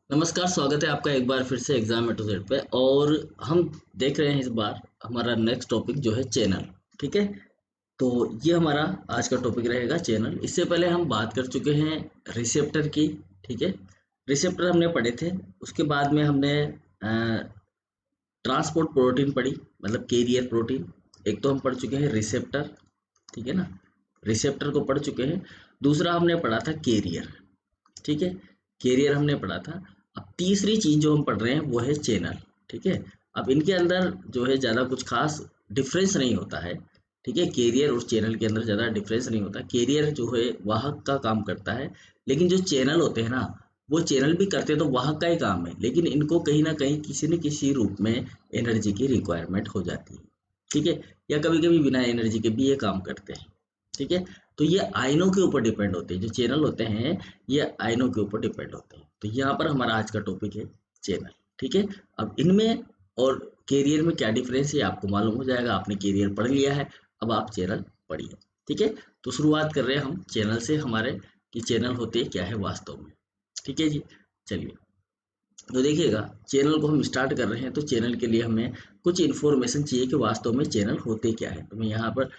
नमस्कार, स्वागत है आपका एक बार फिर से एग्जाम ए टू जेड पे। और हम देख रहे हैं इस बार हमारा नेक्स्ट टॉपिक जो है चैनल। ठीक है, तो ये हमारा आज का टॉपिक रहेगा चैनल। इससे पहले हम बात कर चुके हैं रिसेप्टर की। ठीक है, रिसेप्टर हमने पढ़े थे। उसके बाद में हमने ट्रांसपोर्ट प्रोटीन पढ़ी, मतलब कैरियर प्रोटीन। एक तो हम पढ़ चुके हैं रिसेप्टर, ठीक है ना, रिसेप्टर को पढ़ चुके हैं। दूसरा हमने पढ़ा था कैरियर। ठीक है, कैरियर हमने पढ़ा था। अब तीसरी चीज जो हम पढ़ रहे हैं वो है चैनल। ठीक है, अब इनके अंदर जो है ज़्यादा कुछ खास डिफरेंस नहीं होता है। ठीक है, कैरियर और चैनल के अंदर ज़्यादा डिफरेंस नहीं होता। कैरियर जो है वाहक का काम करता है, लेकिन जो चैनल होते हैं ना, वो चैनल भी करते तो वाहक का ही काम है, लेकिन इनको कहीं ना कहीं किसी न किसी रूप में एनर्जी की रिक्वायरमेंट हो जाती है। ठीक है, या कभी कभी बिना एनर्जी के भी ये काम करते हैं। ठीक है, तो ये आयनों के ऊपर डिपेंड होते हैं। जो चैनल होते हैं ये आयनों के ऊपर डिपेंड होते हैं। तो यहाँ पर हमारा आज का टॉपिक है चैनल। ठीक है, अब इनमें और कैरियर में क्या डिफरेंस है आपको मालूम हो जाएगा। आपने कैरियर पढ़ लिया है, अब आप चैनल पढ़िए। ठीक है, तो शुरुआत कर रहे हैं हम चैनल से हमारे, कि चैनल होते क्या है वास्तव में। ठीक है जी, चलिए। तो देखिएगा, चैनल को हम स्टार्ट कर रहे हैं तो चैनल के लिए हमें कुछ इन्फॉर्मेशन चाहिए कि वास्तव में चैनल होते क्या है। तो मैं यहाँ पर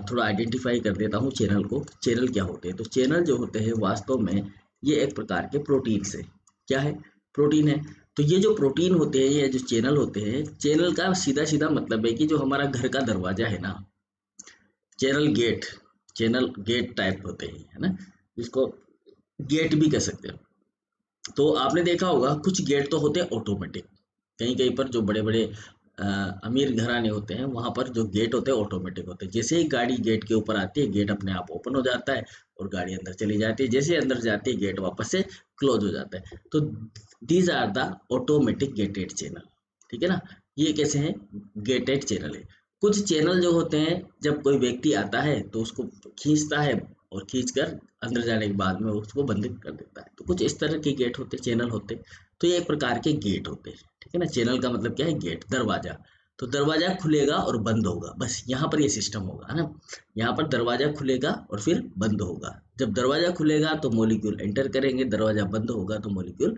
थोड़ा आइडेंटिफाई कर देता हूँ चैनल को। चैनल क्या होते हैं, तो चैनल जो होते हैं वास्तव में ये एक प्रकार के प्रोटीन से, क्या है, प्रोटीन है। तो ये जो प्रोटीन होते हैं, ये जो चैनल होते हैं, चैनल का सीधा सीधा मतलब है कि जो हमारा घर का दरवाजा है ना, channel gate, channel gate type होते हैं, है ना, जिसको गेट भी कह सकते हैं। तो आपने देखा होगा कुछ गेट तो होते हैं ऑटोमेटिक। कहीं कहीं पर जो बड़े बड़े अमीर घराने होते हैं वहां पर जो गेट होते हैं ऑटोमेटिक होते हैं। जैसे ही गाड़ी गेट के ऊपर आती है, गेट अपने आप ओपन हो जाता है और गाड़ी अंदर चली जाती है। जैसे अंदर जाती है, गेट वापस से क्लोज हो जाता है। तो these are the automatic gated channel. ठीक है ना, ये कैसे हैं, गेटेड चैनल है। कुछ चैनल जो होते हैं, जब कोई व्यक्ति आता है तो उसको खींचता है और खींचकर अंदर जाने के बाद में उसको बंद कर देता है। तो कुछ इस तरह के गेट होते, चैनल होते। तो ये एक प्रकार के गेट होते हैं। ठीक है ना, चैनल का मतलब क्या है, गेट, दरवाजा। तो दरवाजा खुलेगा और बंद होगा, बस यहाँ पर ये सिस्टम होगा, है ना। यहाँ पर दरवाजा खुलेगा और फिर बंद होगा। जब दरवाजा खुलेगा तो मॉलिक्यूल एंटर करेंगे, दरवाजा बंद होगा तो मॉलिक्यूल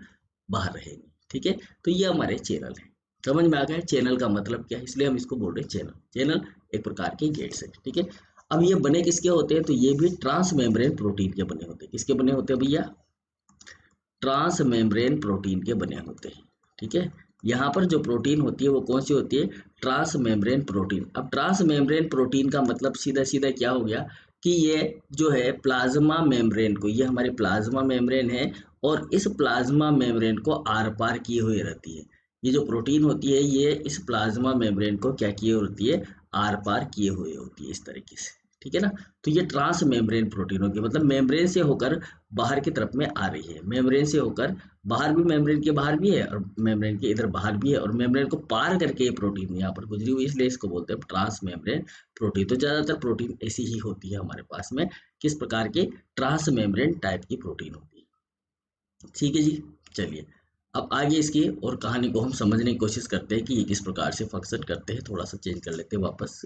बाहर रहेंगे। ठीक है, तो ये हमारे चैनल है। समझ में आ गया चैनल का मतलब क्या है, इसलिए हम इसको बोल रहे हैं चैनल। चैनल एक प्रकार के गेट्स है। ठीक है, अब ये बने किसके होते हैं, तो ये भी ट्रांस मेम्ब्रेन प्रोटीन के बने होते हैं। किसके बने होते हैं भैया, ट्रांस मेम्ब्रेन प्रोटीन के बने होते हैं। ठीक है, यहाँ पर जो प्रोटीन होती है वो कौन सी होती है, ट्रांस मेम्ब्रेन प्रोटीन। अब ट्रांस मेम्ब्रेन प्रोटीन का मतलब सीधा सीधा क्या हो गया, कि ये जो है प्लाज्मा मेम्ब्रेन को, ये हमारी प्लाज्मा मेम्ब्रेन है, और इस प्लाज्मा मेम्ब्रेन को आर पार किए हुए रहती है। ये जो प्रोटीन होती है ये इस प्लाज्मा मेम्ब्रेन को क्या किए होती है, आर पार किए हुए होती है, इस तरीके से। ठीक है ना, तो ये ट्रांस मेम्ब्रेन प्रोटीन होगी, मतलब मेम्ब्रेन से होकर बाहर की तरफ में आ रही है। मेम्ब्रेन से होकर बाहर भी, मेम्ब्रेन के बाहर भी है और मेम्ब्रेन के इधर बाहर भी है, और मेम्ब्रेन को पार करके ये प्रोटीन यहाँ पर गुजरी हुई, इसलिए इसको बोलते हैं ट्रांस मेम्ब्रेन प्रोटीन। तो ज्यादातर प्रोटीन ऐसी ही होती है हमारे पास में, किस प्रकार के, ट्रांस मेम्ब्रेन टाइप की प्रोटीन होती है। ठीक है जी, चलिए। अब आगे इसकी और कहानी को हम समझने की कोशिश करते हैं कि ये किस प्रकार से फंक्शन करते हैं। थोड़ा सा चेंज कर लेते हैं वापस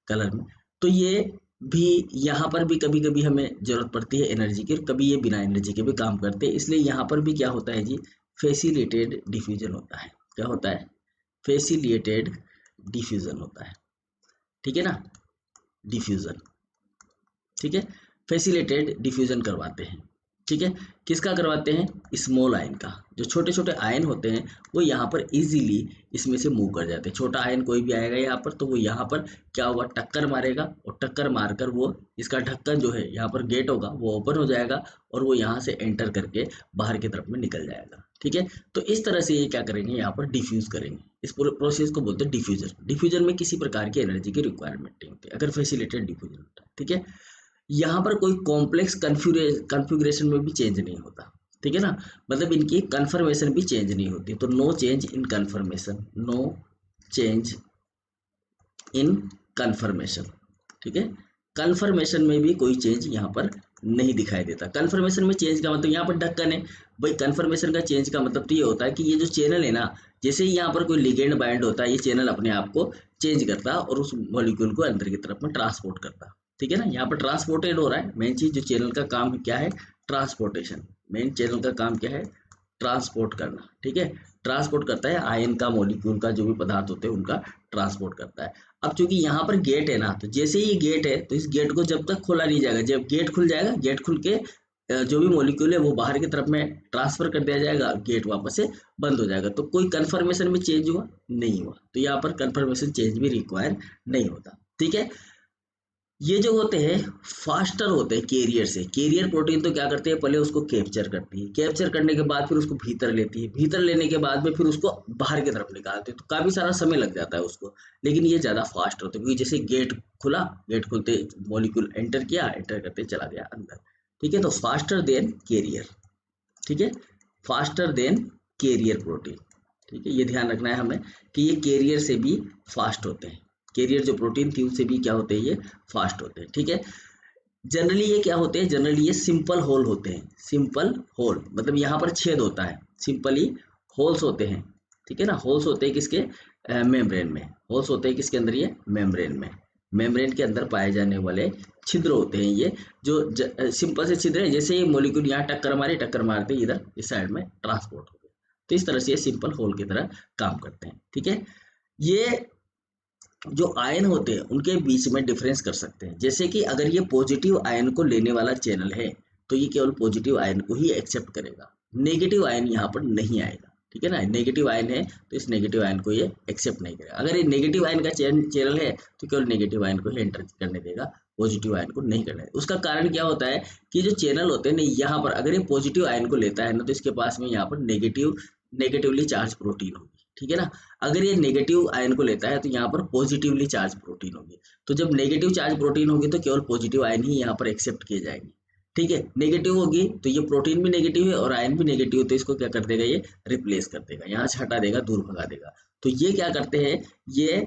कलर में। तो ये भी, यहाँ पर भी कभी कभी हमें जरूरत पड़ती है एनर्जी की, और कभी ये बिना एनर्जी के भी काम करते हैं। इसलिए यहाँ पर भी क्या होता है जी, फैसिलिटेटेड डिफ्यूजन होता है। क्या होता है, फैसिलिटेटेड डिफ्यूजन होता है। ठीक है ना, डिफ्यूजन। ठीक है, फैसिलिटेड डिफ्यूजन करवाते हैं। ठीक है, किसका करवाते हैं, स्मॉल आयन का। जो छोटे छोटे आयन होते हैं वो यहाँ पर इजीली इसमें से मूव कर जाते हैं। छोटा आयन कोई भी आएगा यहाँ पर, तो वो यहाँ पर क्या होगा, टक्कर मारेगा, और टक्कर मारकर वो, इसका ढक्कन जो है यहाँ पर गेट होगा वो ओपन हो जाएगा, और वो यहाँ से एंटर करके बाहर की तरफ में निकल जाएगा। ठीक है, तो इस तरह से ये क्या करेंगे, यहाँ पर डिफ्यूज करेंगे। इस पूरे प्रोसेस को बोलते हैं डिफ्यूजन। डिफ्यूजन में किसी प्रकार की एनर्जी की रिक्वायरमेंट नहीं होती अगर फैसिलिटेड डिफ्यूजन होता है। ठीक है, यहाँ पर कोई कॉम्प्लेक्स कन्फिग्रेशन में भी चेंज नहीं होता। ठीक है ना, मतलब इनकी कन्फर्मेशन भी चेंज नहीं होती। तो no change in confirmation, no change in confirmation. ठीक है, कन्फर्मेशन में भी कोई चेंज यहाँ पर नहीं दिखाई देता। कन्फर्मेशन में चेंज का मतलब, यहाँ पर ढक्कन है भाई, कन्फर्मेशन का चेंज का मतलब तो ये होता है कि ये जो चैनल है ना, जैसे ही यहाँ पर कोई लिगेंड बाइंड होता है, ये चैनल अपने आप को चेंज करता है और उस मॉलिक्यूल को अंदर की तरफ में ट्रांसपोर्ट करता है। ठीक है ना, यहाँ पर ट्रांसपोर्टेड हो रहा है। मेन चीज जो चैनल का काम क्या है, ट्रांसपोर्टेशन। मेन चैनल का काम क्या है, ट्रांसपोर्ट करना, ठीक है, ट्रांसपोर्ट करता है आयन का, मॉलिक्यूल का, जो भी पदार्थ होते हैं उनका ट्रांसपोर्ट करता है। अब चूंकि यहाँ पर गेट है ना, तो जैसे ही गेट है तो इस गेट को जब तक खोला नहीं जाएगा, जब गेट खुल जाएगा, गेट खुल के जो भी मॉलिक्यूल है वो बाहर की तरफ में ट्रांसफर कर दिया जाएगा, गेट वापस से बंद हो जाएगा। तो कोई कन्फर्मेशन में चेंज हुआ नहीं हुआ, तो यहाँ पर कन्फर्मेशन चेंज भी रिक्वायर नहीं होता, ठीक है। ये जो होते हैं फास्टर होते हैं कैरियर से। कैरियर प्रोटीन तो क्या करते हैं, पहले उसको कैप्चर करती है, कैप्चर करने के बाद फिर उसको भीतर लेती है, भीतर लेने के बाद में फिर उसको बाहर की तरफ निकालते हैं, तो काफी सारा समय लग जाता है उसको। लेकिन ये ज्यादा फास्ट होते हैं, क्योंकि जैसे गेट खुला, गेट खुलते मॉलिक्यूल एंटर किया, एंटर करते चला गया अंदर, ठीक है। तो फास्टर देन कैरियर, ठीक है, फास्टर देन कैरियर प्रोटीन, ठीक है। ये ध्यान रखना है हमें कि ये कैरियर से भी फास्ट होते हैं, कैरियर जो प्रोटीन थी उससे भी क्या होते हैं, ये फास्ट होते हैं, ठीक है। जनरली ये क्या होते हैं, जनरली ये सिंपल होल होते हैं। सिंपल होल मतलब यहाँ पर छेद होता है, सिंपली होल्स होते हैं, ठीक है ना। होल्स होते हैं किसके, मेम्ब्रेन में। होल्स होते हैं किसके अंदर, ये मेम्ब्रेन में। मेम्ब्रेन के अंदर पाए जाने वाले छिद्र होते हैं ये, जो सिंपल से छिद्र है। जैसे ये मॉलिक्यूल यहाँ टक्कर मारते इधर इस साइड में ट्रांसपोर्ट हो गया, तो इस तरह से ये सिंपल होल की तरह काम करते हैं, ठीक है। ये जो आयन होते हैं उनके बीच में डिफरेंस कर सकते हैं। जैसे कि अगर ये पॉजिटिव आयन को लेने वाला चैनल है तो ये केवल पॉजिटिव आयन को ही एक्सेप्ट करेगा, नेगेटिव आयन यहाँ पर नहीं आएगा, ठीक है ना। नेगेटिव आयन है तो इस नेगेटिव आयन को ये एक्सेप्ट नहीं करेगा। अगर ये नेगेटिव आयन का चैनल है तो केवल नेगेटिव आयन को ही एंटर करने देगा, पॉजिटिव आयन को नहीं करने देगा। उसका कारण क्या होता है कि जो चैनल होते हैं ना, यहाँ पर अगर ये पॉजिटिव आयन को लेता है ना, तो इसके पास में यहाँ पर नेगेटिवली चार्ज प्रोटीन होगी, ठीक है ना। अगर ये नेगेटिव आयन को लेता है तो यहाँ पर पॉजिटिवली चार्ज प्रोटीन होगी। तो जब नेगेटिव चार्ज प्रोटीन होगी तो केवल पॉजिटिव आयन ही यहाँ पर एक्सेप्ट किए जाएंगे, ठीक है। नेगेटिव होगी तो ये प्रोटीन भी नेगेटिव है और आयन भी नेगेटिव, तो इसको क्या कर देगा, ये रिप्लेस कर देगा, यहाँ से हटा देगा, दूर भगा देगा। तो ये क्या करते हैं, ये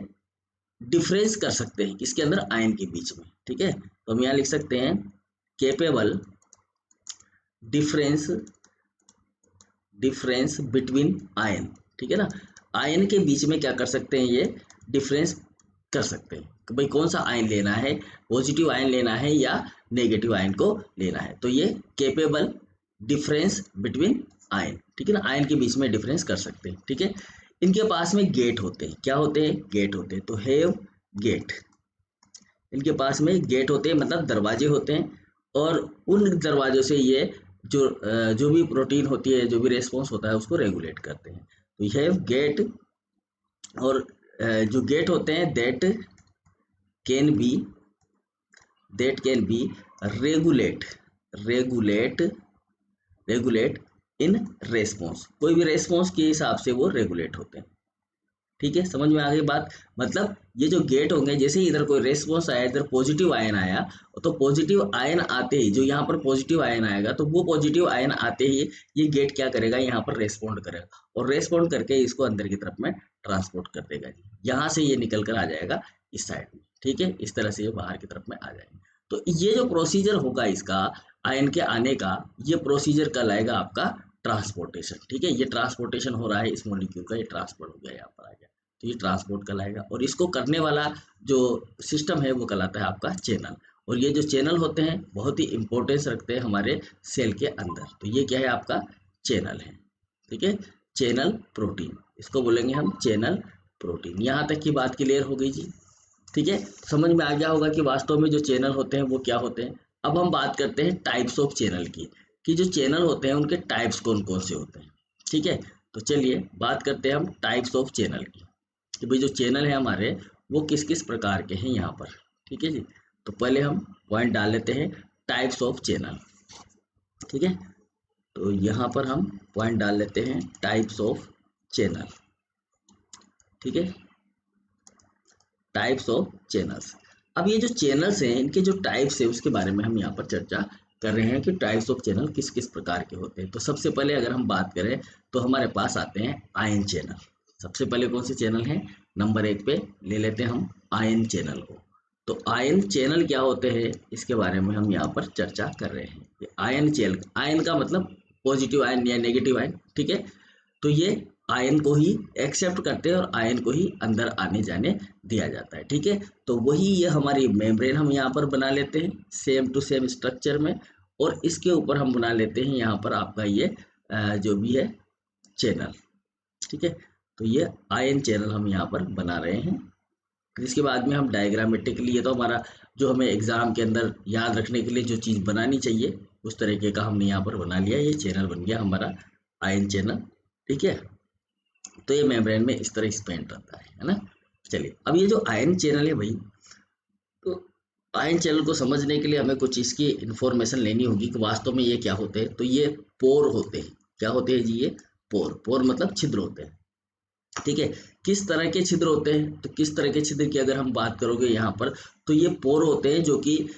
डिफरेंस कर सकते हैं किसके अंदर, आयन के बीच में, ठीक है। तो हम यहाँ लिख सकते हैं केपेबल डिफरेंस बिटवीन आयन, ठीक है ना। आयन के बीच में क्या कर सकते हैं, ये डिफरेंस कर सकते हैं कि भाई कौन सा आयन लेना है, पॉजिटिव आयन लेना है या नेगेटिव आयन को लेना है। तो ये केपेबल डिफरेंस बिटवीन आयन, ठीक है ना, आयन के बीच में डिफरेंस कर सकते हैं, ठीक है। इनके पास में गेट होते हैं, क्या होते हैं, गेट होते हैं। तो हैव गेट, इनके पास में गेट होते हैं मतलब दरवाजे होते हैं, और उन दरवाजों से ये जो भी प्रोटीन होती है, जो भी रेस्पॉन्स होता है उसको रेगुलेट करते हैं। तो ये हैव गेट, और जो गेट होते हैं that can be regulate in response, कोई भी रेस्पॉन्स के हिसाब से वो रेगुलेट होते हैं, ठीक है। समझ में आ गई बात। मतलब ये जो गेट होंगे, जैसे ही इधर कोई रेस्पॉन्स आया, इधर पॉजिटिव आयन आया, तो पॉजिटिव आयन आते ही, जो यहाँ पर पॉजिटिव आयन आएगा, तो वो पॉजिटिव आयन आते ही ये गेट क्या करेगा, यहाँ पर रेस्पॉन्ड करेगा, और रेस्पॉन्ड करके इसको अंदर की तरफ में ट्रांसपोर्ट कर देगा। यहाँ से ये निकल कर आ जाएगा इस साइड में, ठीक है, इस तरह से ये बाहर की तरफ में आ जाएंगे। तो ये जो प्रोसीजर होगा इसका आयन के आने का, ये प्रोसीजर कहलाएगा आपका ट्रांसपोर्टेशन, ठीक है। ये ट्रांसपोर्टेशन हो रहा है इस मॉलिक्यूल का, ये ट्रांसपोर्ट हो गया, यहाँ पर आ गया, तो ये ट्रांसपोर्ट कहलाएगा। और इसको करने वाला जो सिस्टम है वो कहलाता है आपका चैनल। और ये जो चैनल होते हैं बहुत ही इंपॉर्टेंस रखते हैं हमारे सेल के अंदर। तो ये क्या है, आपका चैनल है, ठीक है, चैनल प्रोटीन, इसको बोलेंगे हम चैनल प्रोटीन। यहाँ तक की बात क्लियर हो गई जी, ठीक है। समझ में आ गया होगा कि वास्तव में जो चैनल होते हैं वो क्या होते हैं। अब हम बात करते हैं टाइप्स ऑफ चैनल की, कि जो चैनल होते हैं उनके टाइप्स कौन कौन से होते हैं, ठीक है। तो चलिए बात करते हैं हम टाइप्स ऑफ चैनल की, कि भाई जो चैनल है हमारे वो किस किस प्रकार के हैं यहाँ पर, ठीक है जी। तो पहले हम पॉइंट डाल लेते हैं टाइप्स ऑफ चैनल, ठीक है। तो यहाँ पर हम पॉइंट डाल लेते हैं टाइप्स ऑफ चैनल, ठीक है, टाइप्स ऑफ चैनल्स। अब ये जो चैनल्स हैं, इनके जो टाइप्स है उसके बारे में हम यहाँ पर चर्चा कर रहे हैं कि टाइप्स ऑफ चैनल किस किस प्रकार के होते हैं। तो सबसे पहले अगर हम बात करें तो हमारे पास आते हैं आयन चैनल। सबसे पहले कौन से चैनल हैं, नंबर 1 पे ले लेते हैं हम आयन चैनल को। तो आयन चैनल क्या होते हैं इसके बारे में हम यहाँ पर चर्चा कर रहे हैं। आयन चैनल, आयन का मतलब पॉजिटिव आयन या नेगेटिव आयन, ठीक है। तो ये आयन को ही एक्सेप्ट करते हैं और आयन को ही अंदर आने जाने दिया जाता है, ठीक है। तो वही ये हमारी मेम्ब्रेन हम यहाँ पर बना लेते हैं सेम टू सेम स्ट्रक्चर में, और इसके ऊपर हम बना लेते हैं यहाँ पर आपका ये जो भी है चैनल। ठीक है, तो ये आयन चैनल हम यहाँ पर बना रहे हैं। इसके बाद में हम डायग्रामेटिकली, ये तो हमारा जो हमें एग्जाम के अंदर याद रखने के लिए जो चीज़ बनानी चाहिए उस तरीके का हमने यहाँ पर बना लिया। ये चैनल बन गया हमारा आयन चैनल। ठीक है, तो ये मेम्ब्रेन में इस तरह स्पेंड रहता है ना। चलिए, अब ये जो आयन चैनल है भाई, तो आयन चैनल को समझने के लिए हमें कुछ इसकी इंफॉर्मेशन लेनी होगी कि वास्तव में ये क्या होते हैं। तो ये पोर होते हैं। क्या होते हैं जी? ये पोर। पोर मतलब छिद्र होते हैं। ठीक है, किस तरह के छिद्र होते हैं? तो किस तरह के छिद्र की अगर हम बात करोगे यहाँ पर, तो ये पोर होते हैं जो कि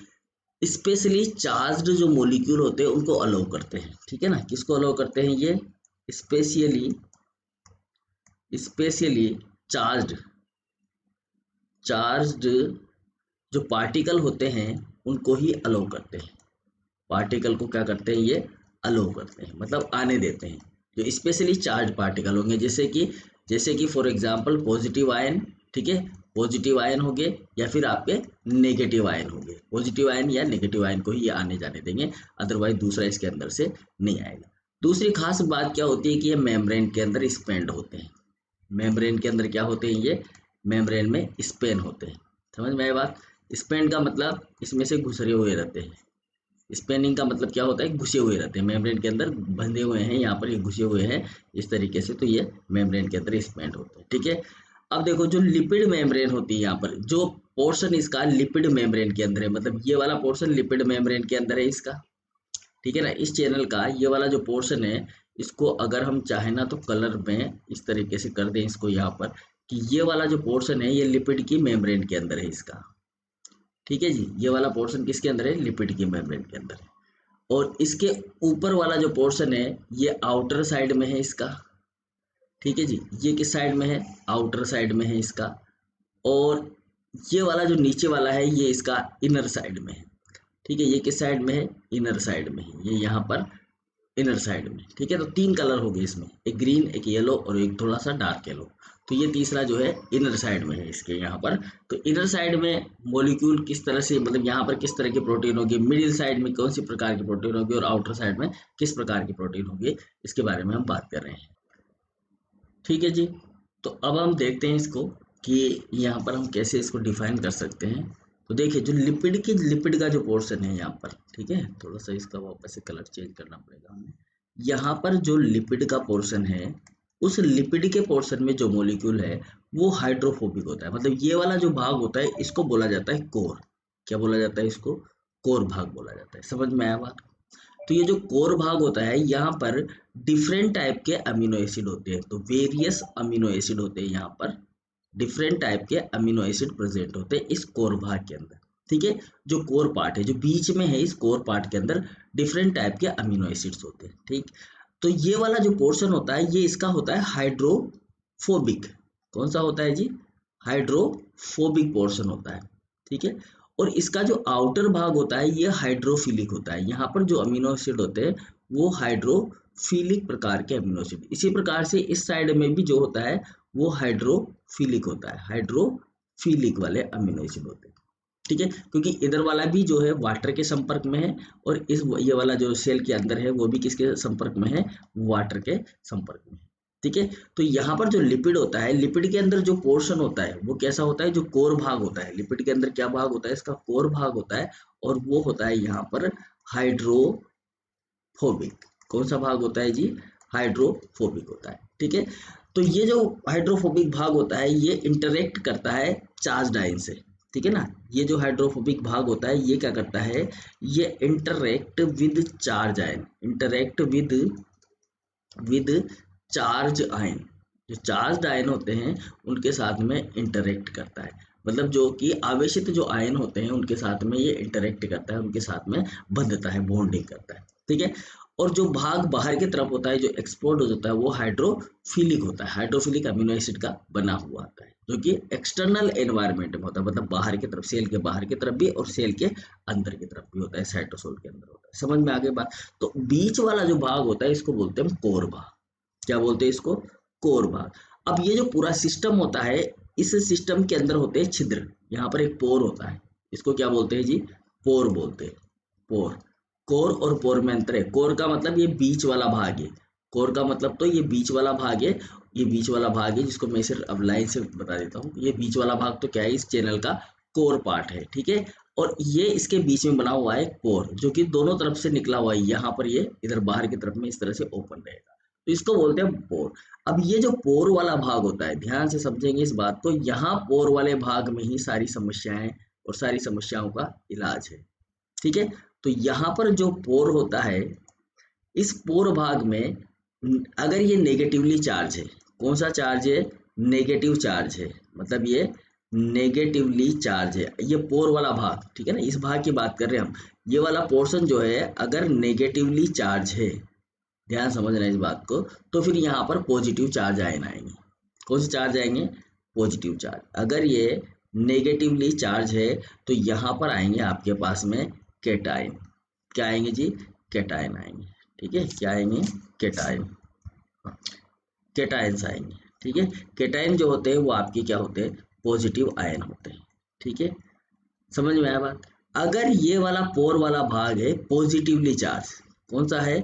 स्पेशली चार्ज्ड जो मॉलिक्यूल होते हैं उनको अलाउ करते हैं। ठीक है ना, किसको अलाउ करते हैं? ये स्पेशली चार्ज्ड जो पार्टिकल होते हैं उनको ही अलाउ करते हैं। पार्टिकल को क्या करते हैं? ये अलाउ करते हैं, मतलब आने देते हैं। जो स्पेशली चार्ज पार्टिकल होंगे, जैसे कि फॉर एग्जांपल पॉजिटिव आयन। ठीक है, पॉजिटिव आयन हो गए या फिर आपके नेगेटिव आयन हो गए। पॉजिटिव आयन या नेगेटिव आयन को ही ये आने जाने देंगे, अदरवाइज दूसरा इसके अंदर से नहीं आएगा। दूसरी खास बात क्या होती है कि ये मेम्ब्रेन के अंदर स्पेंड होते हैं। मेम्ब्रेन के अंदर क्या होते हैं? ये मेम्ब्रेन में स्पेन होते हैं। समझ में आई बात? स्पेन का मतलब इसमें से घुसरे हुए रहते हैं। स्पेनिंग का मतलब क्या होता है? घुसे हुए रहते हैं, मेम्ब्रेन के अंदर बंधे हुए हैं, यहाँ पर ये घुसे हुए हैं इस तरीके से। तो ये मेम्ब्रेन के अंदर स्पेंड होते हैं। ठीक है, अब देखो जो लिपिड मेम्ब्रेन होती है, यहाँ पर जो पोर्शन इसका लिपिड मेम्ब्रेन के अंदर है, मतलब ये वाला पोर्शन लिपिड मेम्ब्रेन के अंदर है इसका। ठीक है ना, इस चैनल का ये वाला जो पोर्शन है, इसको अगर हम चाहें ना तो कलर में इस तरीके से कर दें इसको यहाँ पर, कि ये वाला जो पोर्शन है ये लिपिड की मेम्ब्रेन के अंदर है इसका। ठीक है जी, ये वाला पोर्शन किसके अंदर है? लिपिड की मेम्ब्रेन के अंदर है। और इसके ऊपर वाला जो पोर्शन है ये आउटर साइड में है इसका। ठीक है जी, ये किस साइड में है? आउटर साइड में है इसका। और ये वाला जो नीचे वाला है ये इसका इनर साइड में है। ठीक है, ये किस साइड में है? इनर साइड में है, ये यहाँ पर इनर साइड में। ठीक है, तो तीन कलर हो गए इसमें, एक ग्रीन, एक येलो और एक थोड़ा सा डार्क येलो। तो ये तीसरा जो है इनर साइड में है इसके यहाँ पर। तो इनर साइड में मॉलिक्यूल किस तरह से, मतलब यहाँ पर किस तरह की प्रोटीन होगी, मिडिल साइड में कौन सी प्रकार की प्रोटीन होगी और आउटर साइड में किस प्रकार की प्रोटीन होगी, इसके बारे में हम बात कर रहे हैं। ठीक है जी, तो अब हम देखते हैं इसको कि यहाँ पर हम कैसे इसको डिफाइन कर सकते हैं। तो देखिए, जो लिपिड का जो पोर्शन है यहाँ पर, ठीक है, थोड़ा सा इसका वापस से कलर चेंज करना पड़ेगा हमें। यहाँ पर जो लिपिड का पोर्शन है, उस लिपिड के पोर्शन में जो मॉलिक्यूल है वो हाइड्रोफोबिक होता है। मतलब ये वाला जो भाग होता है इसको बोला जाता है कोर। क्या बोला जाता है? इसको कोर भाग बोला जाता है। समझ में आया बात? तो ये जो कोर भाग होता है यहाँ पर डिफरेंट टाइप के अमीनो एसिड होते हैं। तो वेरियस अमीनो एसिड होते हैं यहाँ पर, डिफरेंट टाइप के अमीनो एसिड प्रेजेंट होते हैं इस कोर भाग के अंदर। ठीक है, जो कोर पार्ट है जो बीच में है, इस कोर पार्ट के अंदर डिफरेंट टाइप के अमीनो एसिड्स होते हैं। ठीक, तो ये वाला जो पोर्शन होता है ये इसका होता है हाइड्रोफोबिक। कौन सा होता है जी? हाइड्रोफोबिक पोर्शन होता है। ठीक है, और इसका जो आउटर भाग होता है ये हाइड्रोफिलिक होता है। यहाँ पर जो अमीनो एसिड होते हैं वो हाइड्रोफिलिक प्रकार के अमीनो एसिड। इसी प्रकार से इस साइड में भी जो होता है वो हाइड्रोफिलिक होता है, हाइड्रोफिलिक वाले अमीनो एसिड होते हैं। ठीक है, क्योंकि इधर वाला भी जो है वाटर के संपर्क में है और ये वाला जो सेल के अंदर है वो भी किसके संपर्क में है? वाटर के संपर्क में। ठीक है, तो यहाँ पर जो लिपिड होता है, लिपिड के अंदर जो पोर्शन होता है वो कैसा होता है? जो कोर भाग होता है। लिपिड के अंदर क्या भाग होता है? इसका कोर भाग होता है, और वो होता है यहाँ पर हाइड्रोफोबिक। कौन सा भाग होता है जी? हाइड्रोफोबिक होता है। ठीक है, तो ये जो हाइड्रोफोबिक भाग होता है ये इंटरेक्ट करता है चार्ज आयन से। ठीक है ना, ये जो हाइड्रोफोबिक भाग होता है ये क्या करता है? ये interact with charge ion, interact with charge ion. जो चार्ज आयन होते हैं उनके साथ में इंटरेक्ट करता है। मतलब जो कि आवेशित जो आयन होते हैं उनके साथ में ये इंटरेक्ट करता है, उनके साथ में बंधता है, बॉन्डिंग करता है। ठीक है, और जो भाग बाहर की तरफ होता है, जो एक्सपोर्ट होता है, वो हाइड्रोफिलिक होता है। हाइड्रोफिलिक अमीनो एसिड का बना हुआ होता है जो कि एक्सटर्नल एनवायरनमेंट में होता है, मतलब बाहर की तरफ, सेल के बाहर की तरफ भी और सेल के अंदर की तरफ भी होता है, साइटोसोल के अंदर होता है। समझ में आगे बात? तो बीच वाला जो भाग होता है इसको बोलते हैं कोर भाग। क्या बोलते हैं इसको? कोर भाग। अब ये जो पूरा सिस्टम होता है, इस सिस्टम के अंदर होते हैं छिद्र। यहाँ पर एक पोर होता है, इसको क्या बोलते हैं जी? पोर बोलते हैं। पोर, कोर और पोर में अंतर है। कोर का मतलब ये बीच वाला भाग है, कोर का मतलब तो ये बीच वाला भाग है, ये बीच वाला भाग है जिसको मैं सिर्फ अब लाइन से बता देता हूँ। ये बीच वाला भाग तो क्या है, इस चैनल का कोर पार्ट है, ठीक है। और ये इसके बीच में बना हुआ है कोर, जो कि दोनों तरफ से निकला हुआ है, यहाँ पर ये इधर बाहर की तरफ में इस तरह से ओपन रहेगा, तो इसको बोलते हैं पोर। अब ये जो पोर वाला भाग होता है, ध्यान से समझेंगे इस बात को, यहाँ पोर वाले भाग में ही सारी समस्याएं और सारी समस्याओं का इलाज है, ठीक है। तो यहाँ पर जो पोर होता है, इस पोर भाग में अगर ये नेगेटिवली चार्ज है, कौन सा चार्ज है, नेगेटिव चार्ज है, मतलब ये नेगेटिवली चार्ज है, ये पोर वाला भाग, ठीक है ना, इस भाग की बात कर रहे हैं हम। ये वाला पोर्शन जो है अगर नेगेटिवली चार्ज है, ध्यान समझना इस बात को, तो फिर यहाँ पर पॉजिटिव चार्ज आयन आएंगे। कौन से चार्ज आएंगे, पॉजिटिव चार्ज। अगर ये नेगेटिवली चार्ज है तो यहाँ पर आएंगे आपके पास में कैटायन। क्या आएंगे जी, कैटायन आएंगे, ठीक है। क्या आएंगे, कैटायन, कैटायंस आएंगे, ठीक है। कैटायन जो होते हैं वो आपके क्या होते हैं, पॉजिटिव आयन होते हैं, ठीक है। समझ में आया बात। अगर ये वाला पोर वाला भाग है पॉजिटिवली चार्ज, कौन सा है,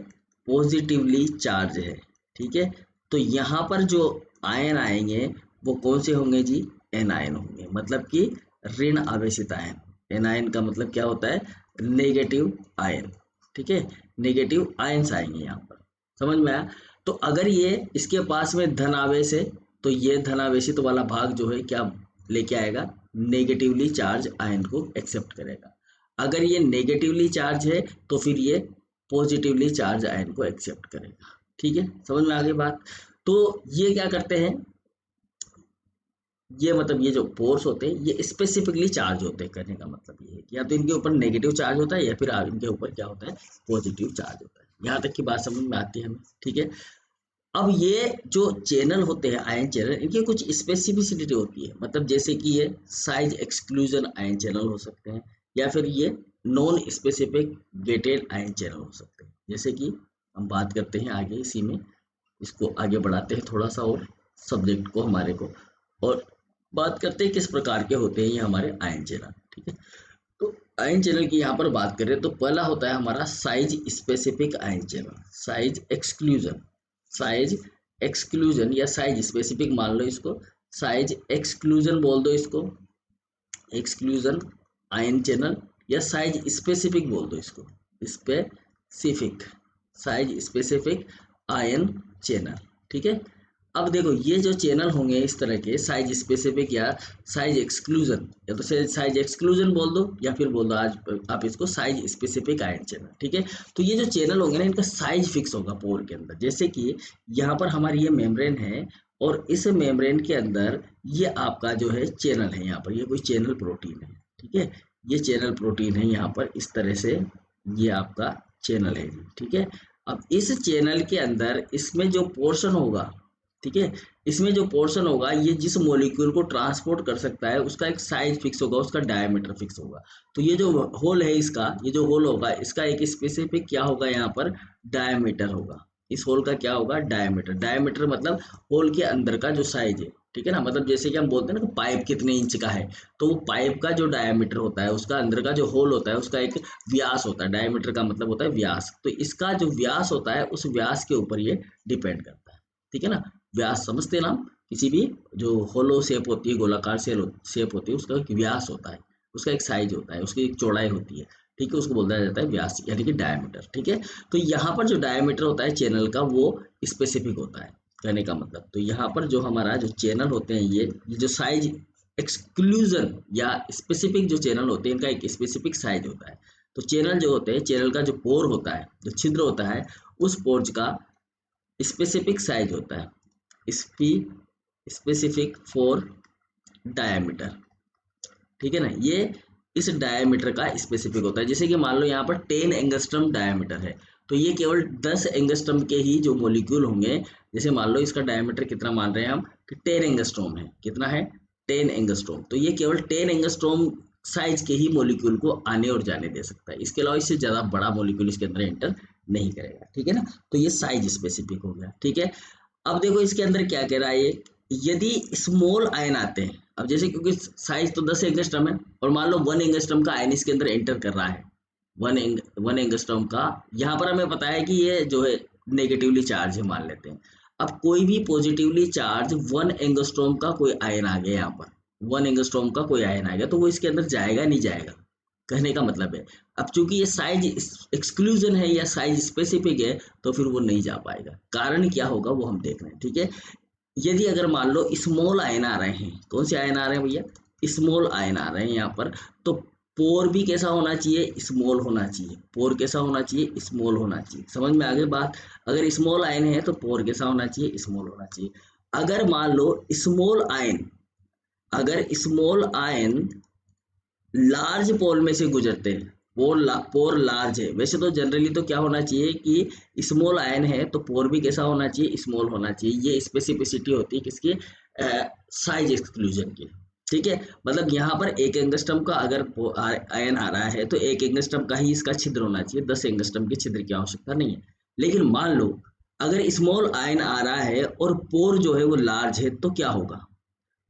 पॉजिटिवली चार्ज है, ठीक है, तो यहाँ पर जो आयन आएंगे वो कौन से होंगे जी, एन आयन होंगे, मतलब कि ऋण आवेशित आयन। एन आयन का मतलब क्या होता है, नेगेटिव आयन, ठीक है, नेगेटिव आयन्स आएंगे यहाँ पर। समझ में आया। तो अगर ये इसके पास में धन आवेश है तो ये धनावेशित वाला भाग जो है क्या लेके आएगा, नेगेटिवली चार्ज आयन को एक्सेप्ट करेगा। अगर ये नेगेटिवली चार्ज है तो फिर ये पॉजिटिवली चार्ज आयन को एक्सेप्ट करेगा, ठीक है। समझ में आ गई बात। तो ये क्या करते हैं, ये मतलब ये जो पोर्स होते हैं ये स्पेसिफिकली चार्ज होते हैं, कहने का मतलब ये है कि या तो इनके ऊपर नेगेटिव चार्ज होता है या फिर इनके ऊपर क्या होता है, पॉजिटिव चार्ज होता है। यहाँ तक की बात समझ में आती है हमें, ठीक है। अब ये जो चैनल होते हैं आयन चैनल, इनकी कुछ स्पेसिफिसिटी होती है, मतलब जैसे कि ये साइज एक्सक्लूजन आयन चैनल हो सकते हैं, या फिर ये non specific gated ion channel हो सकते हैं। जैसे कि हम बात करते हैं आगे, इसी में इसको आगे बढ़ाते हैं थोड़ा सा और सब्जेक्ट को हमारे को, और बात करते हैं किस प्रकार के होते हैं ये हमारे आयन चैनल, ठीक है। तो आयन चैनल की यहाँ पर बात करें तो पहला होता है हमारा size specific ion channel, size exclusion, size exclusion या साइज स्पेसिफिक मान लो इसको, साइज एक्सक्लूजन बोल दो इसको, एक्सक्लूजन आयन चैनल, या साइज स्पेसिफिक बोल दो इसको, specific, size specific ion channel, ठीक है। अब देखो ये जो चैनल होंगे इस तरह के साइज स्पेसिफिक या साइज एक्सक्लूजन, या तो साइज एक्सक्लूजन बोल दो या फिर बोल दो आज आप इसको साइज स्पेसिफिक आयन चैनल, ठीक है। तो ये जो चैनल होंगे ना इनका साइज फिक्स होगा पोर के अंदर। जैसे कि यहाँ पर हमारी ये मेम्ब्रेन है और इस मेम्ब्रेन के अंदर ये आपका जो है चैनल है, यहाँ पर ये कोई चैनल प्रोटीन है, ठीक है, ये चैनल प्रोटीन है यहाँ पर इस तरह से, ये आपका चैनल है, ठीक है। अब इस चैनल के अंदर इसमें जो पोर्शन होगा, ठीक है, इसमें जो पोर्शन होगा ये जिस मॉलिक्यूल को ट्रांसपोर्ट कर सकता है उसका एक साइज फिक्स होगा, उसका डायमीटर फिक्स होगा। तो ये जो होल है इसका, ये जो होल होगा इसका एक स्पेसिफिक क्या होगा, यहाँ पर डायमीटर होगा। इस होल का क्या होगा, डायमीटर। डायमीटर मतलब होल के अंदर का जो साइज है, ठीक है ना, मतलब जैसे कि हम बोलते हैं ना कि पाइप कितने इंच का है, तो वो पाइप का जो डायमीटर होता है, उसका अंदर का जो होल होता है उसका एक व्यास होता है। डायमीटर का मतलब होता है व्यास, तो इसका जो व्यास होता है उस व्यास के ऊपर ये डिपेंड करता है, ठीक है ना। व्यास समझते ना, किसी भी जो होलो शेप होती है, गोलाकार शेप होती है, उसका एक व्यास होता है, उसका एक साइज होता है, उसकी एक चौड़ाई होती है, ठीक है, उसको बोला जाता है व्यास यानी कि डायमीटर, ठीक है। तो यहाँ पर जो डायमीटर होता है चैनल का वो स्पेसिफिक होता है, कहने का मतलब। तो यहाँ पर जो हमारा जो चैनल होते हैं ये जो साइज एक्सक्लूजन या स्पेसिफिक जो चैनल होते हैं इनका एक स्पेसिफिक साइज होता है। तो चैनल जो होते हैं, चैनल का जो पोर होता है, जो छिद्र होता है, उस पोर्च का स्पेसिफिक साइज होता है, स्पेसिफिक फॉर डायमीटर, ठीक है ना। ये इस डायमीटर का स्पेसिफिक होता है। जैसे कि मान लो यहाँ पर 10 एंगस्ट्रम डायमीटर है, तो ये केवल 10 एंगस्ट्रम के ही जो मॉलिक्यूल होंगे, जैसे मान लो इसका डायमीटर कितना मान रहे हैं हम कि 10 एंगस्ट्रॉम है, कितना है 10 एंगस्ट्रॉम, तो ये केवल 10 एंगस्ट्रॉम साइज के ही मॉलिक्यूल को आने और जाने दे सकता है, इसके अलावा इससे ज़्यादा बड़ा मॉलिक्यूल इसके अंदर एंटर नहीं करेगा, ठीक है ना। तो ये साइज स्पेसिफिक हो गया, ठीक है। अब देखो इसके अंदर क्या कह रहा है ये, यदि स्मॉल आयन आते हैं, अब जैसे क्योंकि साइज तो 10 एंगस्ट्रम है और मान लो 1 एंगस्ट्रम का आयन इसके अंदर एंटर कर रहा है, 1 एंगस्ट्रम का, यहाँ पर हमें पता है कि ये जो है नेगेटिवली चार्ज है मान लेते हैं। अब कोई भी पॉजिटिवली चार्ज 1 एंगस्ट्रॉम का कोई आयन आ गया, यहाँ पर 1 एंगस्ट्रॉम का कोई आयन आ गया, तो वो इसके अंदर जाएगा नहीं जाएगा, कहने का मतलब है। अब चूंकि ये साइज एक्सक्लूजन है या साइज स्पेसिफिक है, तो फिर वो नहीं जा पाएगा। कारण क्या होगा वो हम देख रहे हैं, ठीक है। यदि अगर मान लो स्मॉल आयन आ रहे हैं, कौन से आयन आ रहे हैं भैया, स्मॉल आयन आ रहे हैं यहाँ पर, तो पोर भी कैसा होना चाहिए, स्मॉल होना चाहिए। पोर कैसा होना चाहिए, स्मॉल होना चाहिए। समझ में आ गई बात। अगर स्मॉल आयन है तो पोर कैसा होना चाहिए, स्मॉल होना चाहिए। अगर मान लो स्मॉल आयन, अगर स्मॉल आयन लार्ज पोल में से गुजरते हैं, पोर लार्ज है, वैसे तो जनरली तो क्या होना चाहिए कि स्मॉल आयन है तो पोर भी कैसा होना चाहिए, स्मॉल होना चाहिए। ये स्पेसिफिसिटी होती है किसकी, साइज एक्सक्लूजन की, ठीक है। मतलब यहाँ पर 1 एंगस्ट्रम का अगर आयन आ रहा है तो 1 एंगस्ट्रम का ही इसका छिद्र होना चाहिए, 10 एंगस्ट्रम के छिद्र की आवश्यकता नहीं है। लेकिन मान लो अगर स्मॉल आयन आ रहा है और पोर जो है वो लार्ज है, तो क्या होगा,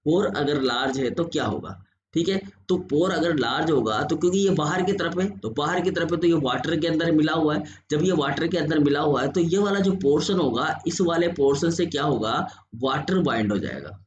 पोर अगर लार्ज है तो क्या होगा, ठीक है। तो पोर अगर लार्ज होगा तो क्योंकि ये बाहर की तरफ है, तो बाहर की तरफ है तो ये वाटर के अंदर मिला हुआ है। जब ये वाटर के अंदर मिला हुआ है तो ये वाला जो पोर्शन होगा, इस वाले पोर्शन से क्या होगा, वाटर बाइंड हो जाएगा।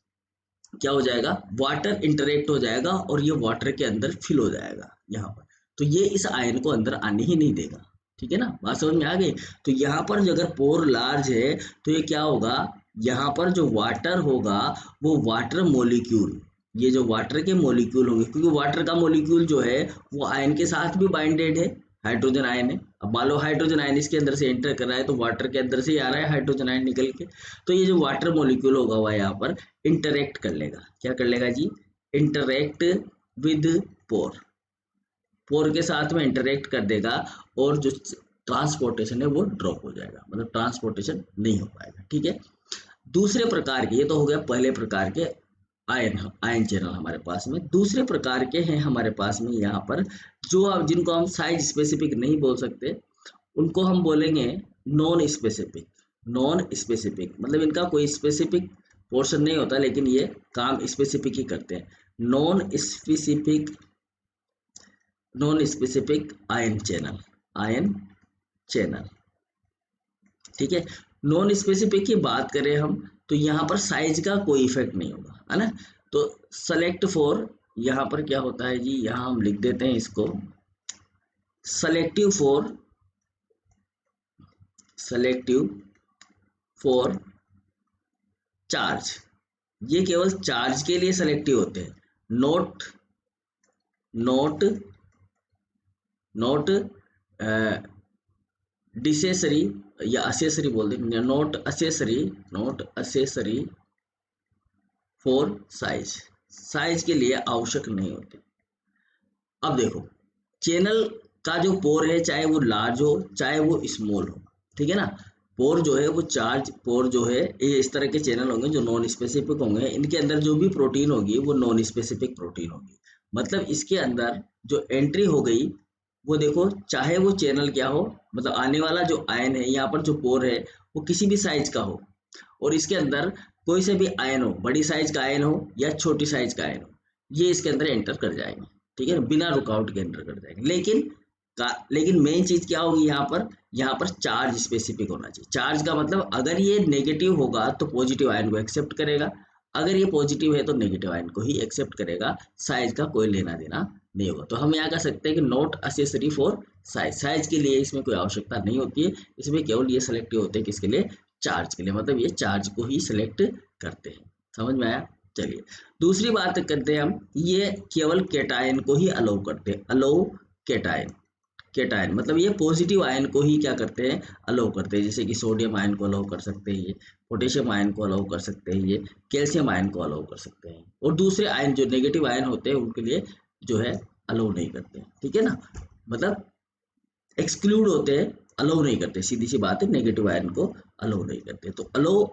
क्या हो जाएगा, वाटर इंटरेक्ट हो जाएगा और ये वाटर के अंदर फिल हो जाएगा यहाँ पर। तो ये इस आयन को अंदर आने ही नहीं देगा, ठीक है ना, बात समझ में आ गई। तो यहाँ पर अगर पोर लार्ज है तो ये क्या होगा, यहाँ पर जो वाटर होगा वो वाटर मोलिक्यूल, ये जो वाटर के मोलिक्यूल होंगे, क्योंकि वाटर का मोलिक्यूल जो है वो आयन के साथ भी बाइंडेड है, हाइड्रोजन आयन है। अब मान लो हाइड्रोजन आयन इसके अंदर से एंटर कर रहा है तो वाटर के अंदर से ही आ रहा है हाइड्रोजन आयन निकल के, तो ये जो वाटर मोलिक्यूल होगा वह यहाँ पर इंटरेक्ट कर लेगा। क्या कर लेगा जी, इंटरेक्ट विद पोर, पोर के साथ में इंटरेक्ट कर देगा और जो ट्रांसपोर्टेशन है वो ड्रॉप हो जाएगा, मतलब ट्रांसपोर्टेशन नहीं हो पाएगा, ठीक है। दूसरे प्रकार के, ये तो हो गया पहले प्रकार के आयन चैनल हमारे पास में। दूसरे प्रकार के हैं हमारे पास में यहाँ पर, जो आप जिनको हम साइज स्पेसिफिक नहीं बोल सकते, उनको हम बोलेंगे नॉन स्पेसिफिक। नॉन स्पेसिफिक मतलब इनका कोई स्पेसिफिक पोर्शन नहीं होता, लेकिन ये काम स्पेसिफिक ही करते हैं। Non specific, non specific ion channel, ion channel, ठीक है। नॉन स्पेसिफिक की बात करें हम तो यहाँ पर साइज का कोई इफेक्ट नहीं होगा, है ना। तो सेलेक्ट फॉर, यहाँ पर क्या होता है जी, यहाँ हम लिख देते हैं इसको selective for, selective for charge. ये केवल चार्ज के लिए सेलेक्टिव होते हैं, नोट नोट नोट डिसेसरी या असेसरी बोल दें, note accessory, note accessory for size, size के लिए आवश्यक नहीं होते। अब देखो चैनल का जो पोर है, चाहे वो लार्ज हो चाहे वो स्मॉल हो, ठीक है ना, पोर जो है वो चार्ज, पोर जो है ये इस तरह के चैनल होंगे जो नॉन स्पेसिफिक होंगे, इनके अंदर जो भी प्रोटीन होगी वो नॉन स्पेसिफिक प्रोटीन होगी। मतलब इसके अंदर जो एंट्री हो गई वो देखो, चाहे वो चैनल क्या हो, मतलब आने वाला जो आयन है यहाँ पर जो पोर है वो किसी भी साइज का हो, और इसके अंदर कोई से भी आयन हो, बड़ी साइज का आयन हो या छोटी साइज का आयन हो, ये इसके अंदर एंटर कर जाएंगे, ठीक है ना, बिना रुकावट के एंटर कर जाएंगे। लेकिन मेन चीज क्या होगी यहाँ पर चार्ज स्पेसिफिक होना चाहिए। चार्ज का मतलब अगर ये नेगेटिव होगा तो पॉजिटिव आयन को एक्सेप्ट करेगा, अगर ये पॉजिटिव है तो नेगेटिव आयन को ही एक्सेप्ट करेगा, साइज का कोई लेना देना नहीं होगा। तो हम यहाँ कह सकते हैं कि not accessory for size, size के लिए इसमें कोई आवश्यकता नहीं होती है, इसमें केवल ये सेलेक्टिव होते हैं किसके लिए, चार्ज के लिए, मतलब ये चार्ज को ही सिलेक्ट करते हैं। समझ में आया। चलिए दूसरी बात करते हैं हम, ये केवल कैटायन को ही अलाउ करते हैं, अलाउ कैटायन। कैटायन मतलब ये पॉजिटिव आयन को ही क्या करते हैं, अलाउ करते हैं, जैसे कि सोडियम आयन को अलाउ कर सकते हैं, ये पोटेशियम आयन को अलाउ कर सकते हैं, ये कैल्शियम आयन को अलाउ कर सकते हैं, और दूसरे आयन जो नेगेटिव आयन होते हैं उनके लिए जो है अलाउ नहीं करते हैं, ठीक है ना, मतलब एक्सक्लूड होते हैं, अलाउ नहीं करते, सीधी सी बात है, नेगेटिव आयन को अलाउ नहीं करते। तो अलाउ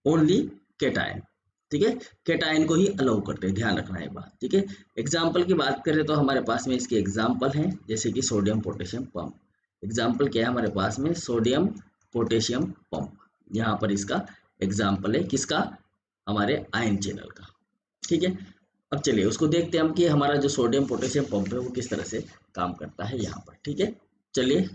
ओनली कैटायन, ठीक है, कैटायन को ही अलाउ करते हैं, ध्यान रखना है बात, ठीक है। एग्जाम्पल की बात करें तो हमारे पास में इसके एग्जाम्पल हैं, जैसे कि सोडियम पोटेशियम पंप। एग्जाम्पल क्या है हमारे पास में, सोडियम पोटेशियम पंप, यहाँ पर इसका एग्जाम्पल है किसका, हमारे आयन चैनल का, ठीक है। अब चलिए उसको देखते हैं हम कि हमारा जो सोडियम पोटेशियम पंप है वो किस तरह से काम करता है यहाँ पर, ठीक है। चलिए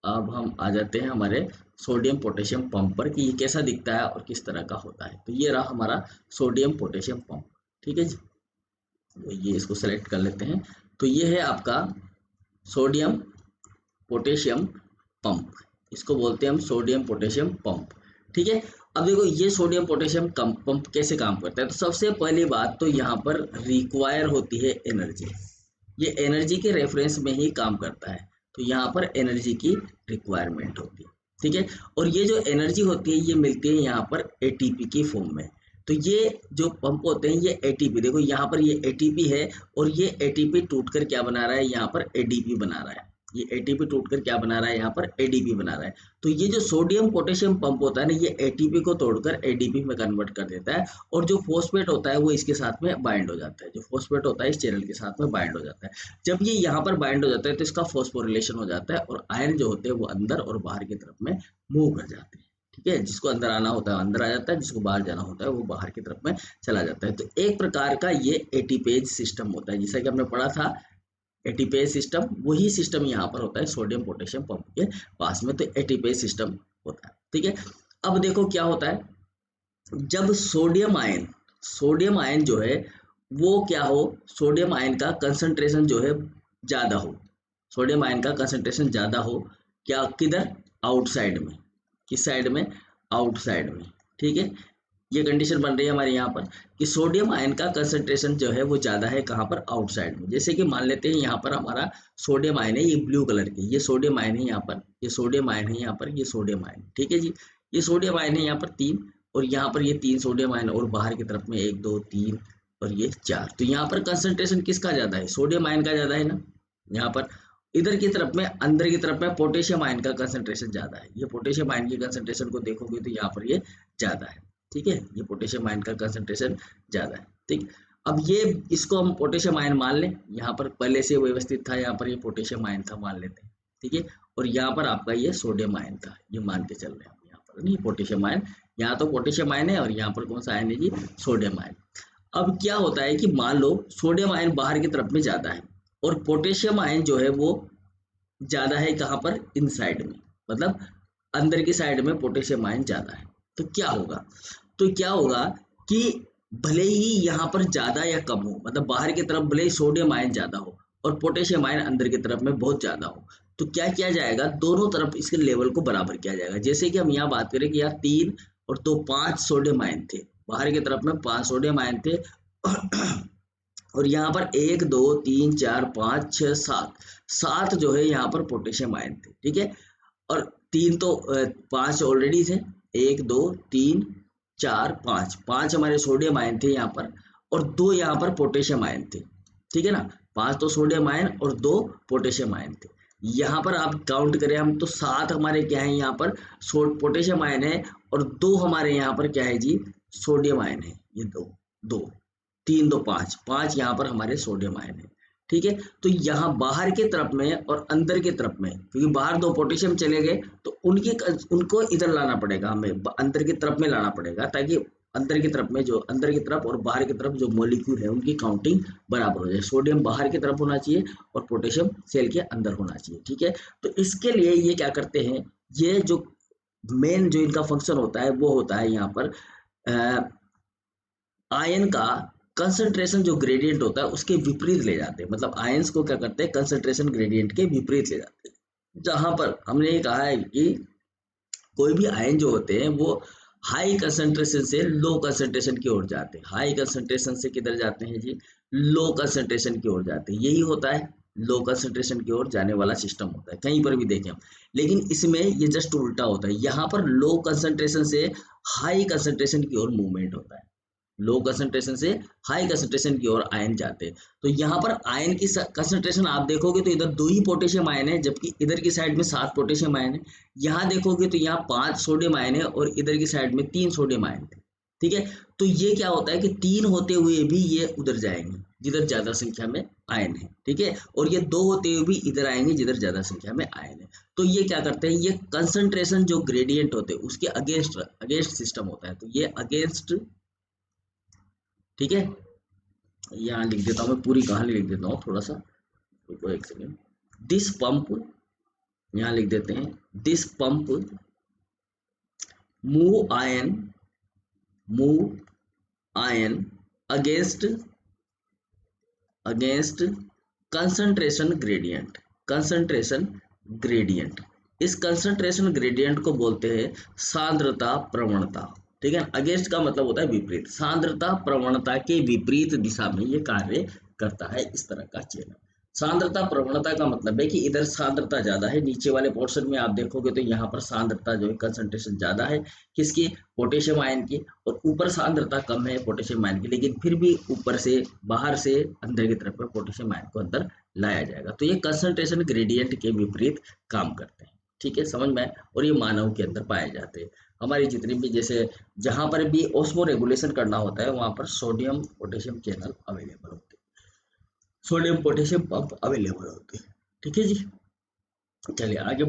अब हम आ जाते हैं हमारे सोडियम पोटेशियम पंप पर कि ये कैसा दिखता है और किस तरह का होता है। तो ये रहा हमारा सोडियम पोटेशियम पंप। ठीक है जी, तो ये इसको सेलेक्ट कर लेते हैं। तो ये है आपका सोडियम पोटेशियम पंप, इसको बोलते हैं हम सोडियम पोटेशियम पंप। ठीक है, अब देखो ये सोडियम पोटेशियम पंप कैसे काम करता है। तो सबसे पहली बात तो यहाँ पर रिक्वायर होती है एनर्जी, ये एनर्जी के रेफरेंस में ही काम करता है। तो यहाँ पर एनर्जी की रिक्वायरमेंट होती है। ठीक है, और ये जो एनर्जी होती है ये मिलती है यहाँ पर एटीपी की फॉर्म में। तो ये जो पंप होते हैं ये एटीपी, देखो यहाँ पर ये एटीपी है और ये एटीपी टूटकर क्या बना रहा है, यहाँ पर एडीपी बना रहा है। ये एटीपी टूटकर क्या बना रहा है, यहाँ पर एडीपी बना रहा है। तो ये जो सोडियम पोटेशियम पंप होता है ना, ये एटीपी को तोड़कर एडीपी में कन्वर्ट कर देता है, और जो फॉस्फेट होता है वो इसके साथ में बाइंड हो जाता है। जो फॉस्फेट होता है इस चैनल के साथ में बाइंड हो जाता है। जब ये यहाँ पर बाइंड हो जाता है तो इसका फॉस्फोरिलेशन हो जाता है और आयन जो होते हैं वो अंदर और बाहर की तरफ में मूव कर जाते हैं। ठीक है, जिसको अंदर आना होता है अंदर आ जाता है, जिसको बाहर जाना होता है वो बाहर की तरफ में चला जाता है। तो एक प्रकार का ये एटीपेज सिस्टम होता है, जैसा कि हमने पढ़ा था एटीपेज सिस्टम, वही सिस्टम यहाँ पर होता है सोडियम पोटेशियम पंप के पास में। तो एटीपेज सिस्टम होता है। ठीक है, अब देखो क्या होता है, जब सोडियम आयन जो है वो क्या हो, सोडियम आयन का कंसंट्रेशन जो है ज्यादा हो, सोडियम आयन का कंसंट्रेशन ज्यादा हो, क्या किधर, आउटसाइड में, किस साइड में, आउटसाइड में। ठीक है, ये कंडीशन बन रही है हमारे यहाँ पर कि सोडियम आयन का कंसंट्रेशन जो है वो ज्यादा है कहाँ पर, आउटसाइड में। जैसे कि मान लेते हैं यहाँ पर हमारा सोडियम आयन है, ये ब्लू कलर की, ये सोडियम आयन है यहाँ पर, ये सोडियम आयन है यहाँ पर, ये सोडियम आयन। ठीक है जी, ये सोडियम आयन है यहाँ पर 3, और यहाँ पर ये 3 सोडियम आयन, और बाहर की तरफ में 1 2 3 और ये 4। तो यहाँ पर कंसंट्रेशन किसका ज्यादा है, सोडियम आयन का ज्यादा है ना। यहाँ पर इधर की तरफ में, अंदर की तरफ में पोटेशियम आयन का कंसंट्रेशन ज्यादा है। ये पोटेशियम आयन की कंसंट्रेशन को देखोगे तो यहाँ पर ये ज्यादा है। ठीक है, ये पोटेशियम आयन का कंसंट्रेशन ज्यादा है। ठीक, अब ये इसको हम पोटेशियम आयन मान लें, यहाँ पर पहले से व्यवस्थित था, यहाँ पर ये पोटेशियम आयन था मान लेते हैं। ठीक है, और यहाँ पर आपका ये सोडियम आयन था, ये मान के चल रहे हैं यहाँ पर नहीं पोटेशियम आयन, यहाँ तो पोटेशियम आयन है और यहाँ पर कौन सा आयन है जी, सोडियम आयन। अब क्या होता है कि मान लो सोडियम आयन बाहर की तरफ में ज्यादा है और पोटेशियम आयन जो है वो ज्यादा है कहाँ पर, इनसाइड में, मतलब अंदर की साइड में पोटेशियम आयन ज्यादा है। तो क्या होगा, कि भले ही यहाँ पर ज्यादा या कम हो, मतलब बाहर की तरफ भले ही सोडियम आयन ज्यादा हो और पोटेशियम आयन अंदर की तरफ में बहुत ज्यादा हो, तो क्या किया जाएगा, दोनों तरफ इसके लेवल को बराबर किया जाएगा। जैसे कि हम यहाँ बात करें कि यार 3 और 2 5 सोडियम आयन थे, बाहर की तरफ में 5 सोडियम आयन थे और यहाँ पर 1 2 3 4 5 6 7 जो है यहाँ पर पोटेशियम आयन थे। ठीक है, और 3 तो 5 ऑलरेडी थे, 1 2 3 4 5 हमारे सोडियम आयन थे यहाँ पर, और 2 यहाँ पर पोटेशियम आयन थे। ठीक है ना, 5 तो सोडियम आयन और 2 पोटेशियम आयन थे। यहाँ पर आप काउंट करें हम तो 7 हमारे क्या है यहाँ पर पोटेशियम आयन है, और 2 हमारे यहाँ पर क्या है जी, सोडियम आयन है। ये 2 3 2 5 यहाँ पर हमारे सोडियम आयन है। ठीक है, तो यहाँ बाहर की तरफ में और अंदर की तरफ में, क्योंकि बाहर 2 पोटेशियम चले गए तो उनको इधर लाना पड़ेगा, हमें अंदर की तरफ में लाना पड़ेगा, ताकि अंदर की तरफ में जो अंदर की तरफ और बाहर की तरफ जो मॉलिक्यूल है उनकी काउंटिंग बराबर हो जाए। सोडियम बाहर की तरफ होना चाहिए और पोटेशियम सेल के अंदर होना चाहिए। ठीक है, तो इसके लिए ये क्या करते हैं, ये जो मेन जो इनका फंक्शन होता है वो होता है यहाँ पर आयन का कंसंट्रेशन जो ग्रेडियंट होता है उसके विपरीत ले जाते हैं। मतलब आयंस को क्या करते हैं, कंसंट्रेशन ग्रेडियंट के विपरीत ले जाते हैं। जहां पर हमने ये कहा है कि कोई भी आयन जो होते हैं वो हाई कंसंट्रेशन से लो कंसंट्रेशन की ओर जाते हैं। हाई कंसंट्रेशन से किधर जाते हैं जी, लो कंसंट्रेशन की ओर जाते हैं। यही होता है लो कंसंट्रेशन की ओर जाने वाला सिस्टम होता है, कहीं पर भी देखें हम। लेकिन इसमें ये जस्ट उल्टा होता है, यहाँ पर लो कंसंट्रेशन से हाई कंसंट्रेशन की ओर मूवमेंट होता है। लो कंसंट्रेशन से हाई कंसंट्रेशन की ओर आयन जाते हैं। तो यहाँ पर आयन की कंसंट्रेशन आप देखोगे तो इधर 2 ही पोटेशियम आयन है, जबकि इधर की साइड में 7 पोटेशियम आयन है। यहाँ देखोगे तो यहाँ 5 सोडियम आयन है और इधर की साइड में 3 सोडियम आयन थे। ठीक है, तो ये क्या होता है कि 3 होते हुए भी ये उधर जाएंगे जिधर ज्यादा संख्या में आयन है। ठीक है, और ये 2 होते हुए भी इधर आएंगे जिधर ज्यादा संख्या में आयन है। तो ये क्या करते हैं, ये कंसंट्रेशन जो ग्रेडियंट होते हैं उसके अगेंस्ट सिस्टम होता है। तो ये अगेंस्ट, ठीक है, यहाँ लिख देता हूँ मैं, पूरी कहानी लिख देता हूँ थोड़ा सा, रुको एक सेकेंड। दिस पंप यहाँ लिख देते हैं this pump move ion against concentration gradient. इस कंसंट्रेशन ग्रेडियंट को बोलते हैं सांद्रता प्रवणता। ठीक है, अगेंस्ट का मतलब होता है विपरीत, सांद्रता प्रवणता के विपरीत दिशा में ये कार्य करता है इस तरह का चेनल। सांद्रता प्रवणता का मतलब है कि इधर सांद्रता ज्यादा है, नीचे वाले पोर्शन में आप देखोगे तो यहाँ पर सांद्रता जो है कंसंट्रेशन ज्यादा है किसकी, पोटेशियम आयन की, और ऊपर सांद्रता कम है पोटेशियम आयन की, लेकिन फिर भी ऊपर से बाहर से अंदर की तरफ पोटेशियम आयन को अंदर लाया जाएगा। तो ये कंसंट्रेशन ग्रेडियंट के विपरीत काम करते हैं। ठीक है, समझ में आए। और ये मानव के अंदर पाए जाते हैं। हमारी जितनी भी जैसे जहां पर भी ऑस्मो रेगुलेशन करना होता है वहां पर सोडियम पोटेशियम चैनल अवेलेबल होते हैं, सोडियम पोटेशियम पंप अवेलेबल होते हैं। ठीक है जी, चलिए आगे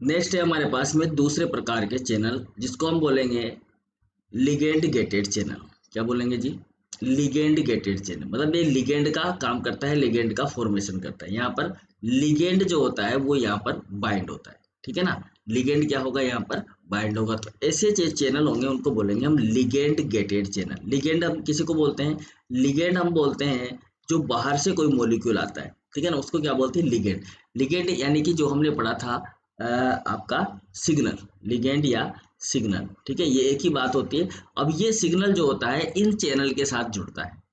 नेक्स्ट है हमारे पास में दूसरे प्रकार के चैनल जिसको हम बोलेंगे लिगेंड गेटेड चैनल। क्या बोलेंगे जी, लिगेंड गेटेड चैनल। मतलब ये लिगेंड का काम करता है, लिगेंड का फॉर्मेशन करता है। यहाँ पर लिगेंड जो होता है वो यहाँ पर बाइंड होता है। ठीक है ना, लिगेंड क्या होगा, यहाँ पर बाइंड होगा। तो ऐसे चैनल होंगे उनको बोलेंगे हम लिगेंड गेटेड चैनल। लिगेंड हम किसी को बोलते हैं, लिगेंड हम बोलते हैं जो बाहर से कोई मॉलिक्यूल आता है। ठीक है ना, उसको क्या बोलते हैं, लिगेंड। लिगेंड यानी कि जो हमने पढ़ा था आपका सिग्नल, लिगेंड या सिग्नल। ठीक है, ये एक ही बात होती है। अब ये सिग्नल जो होता है इन चैनल के साथ जुड़ता है।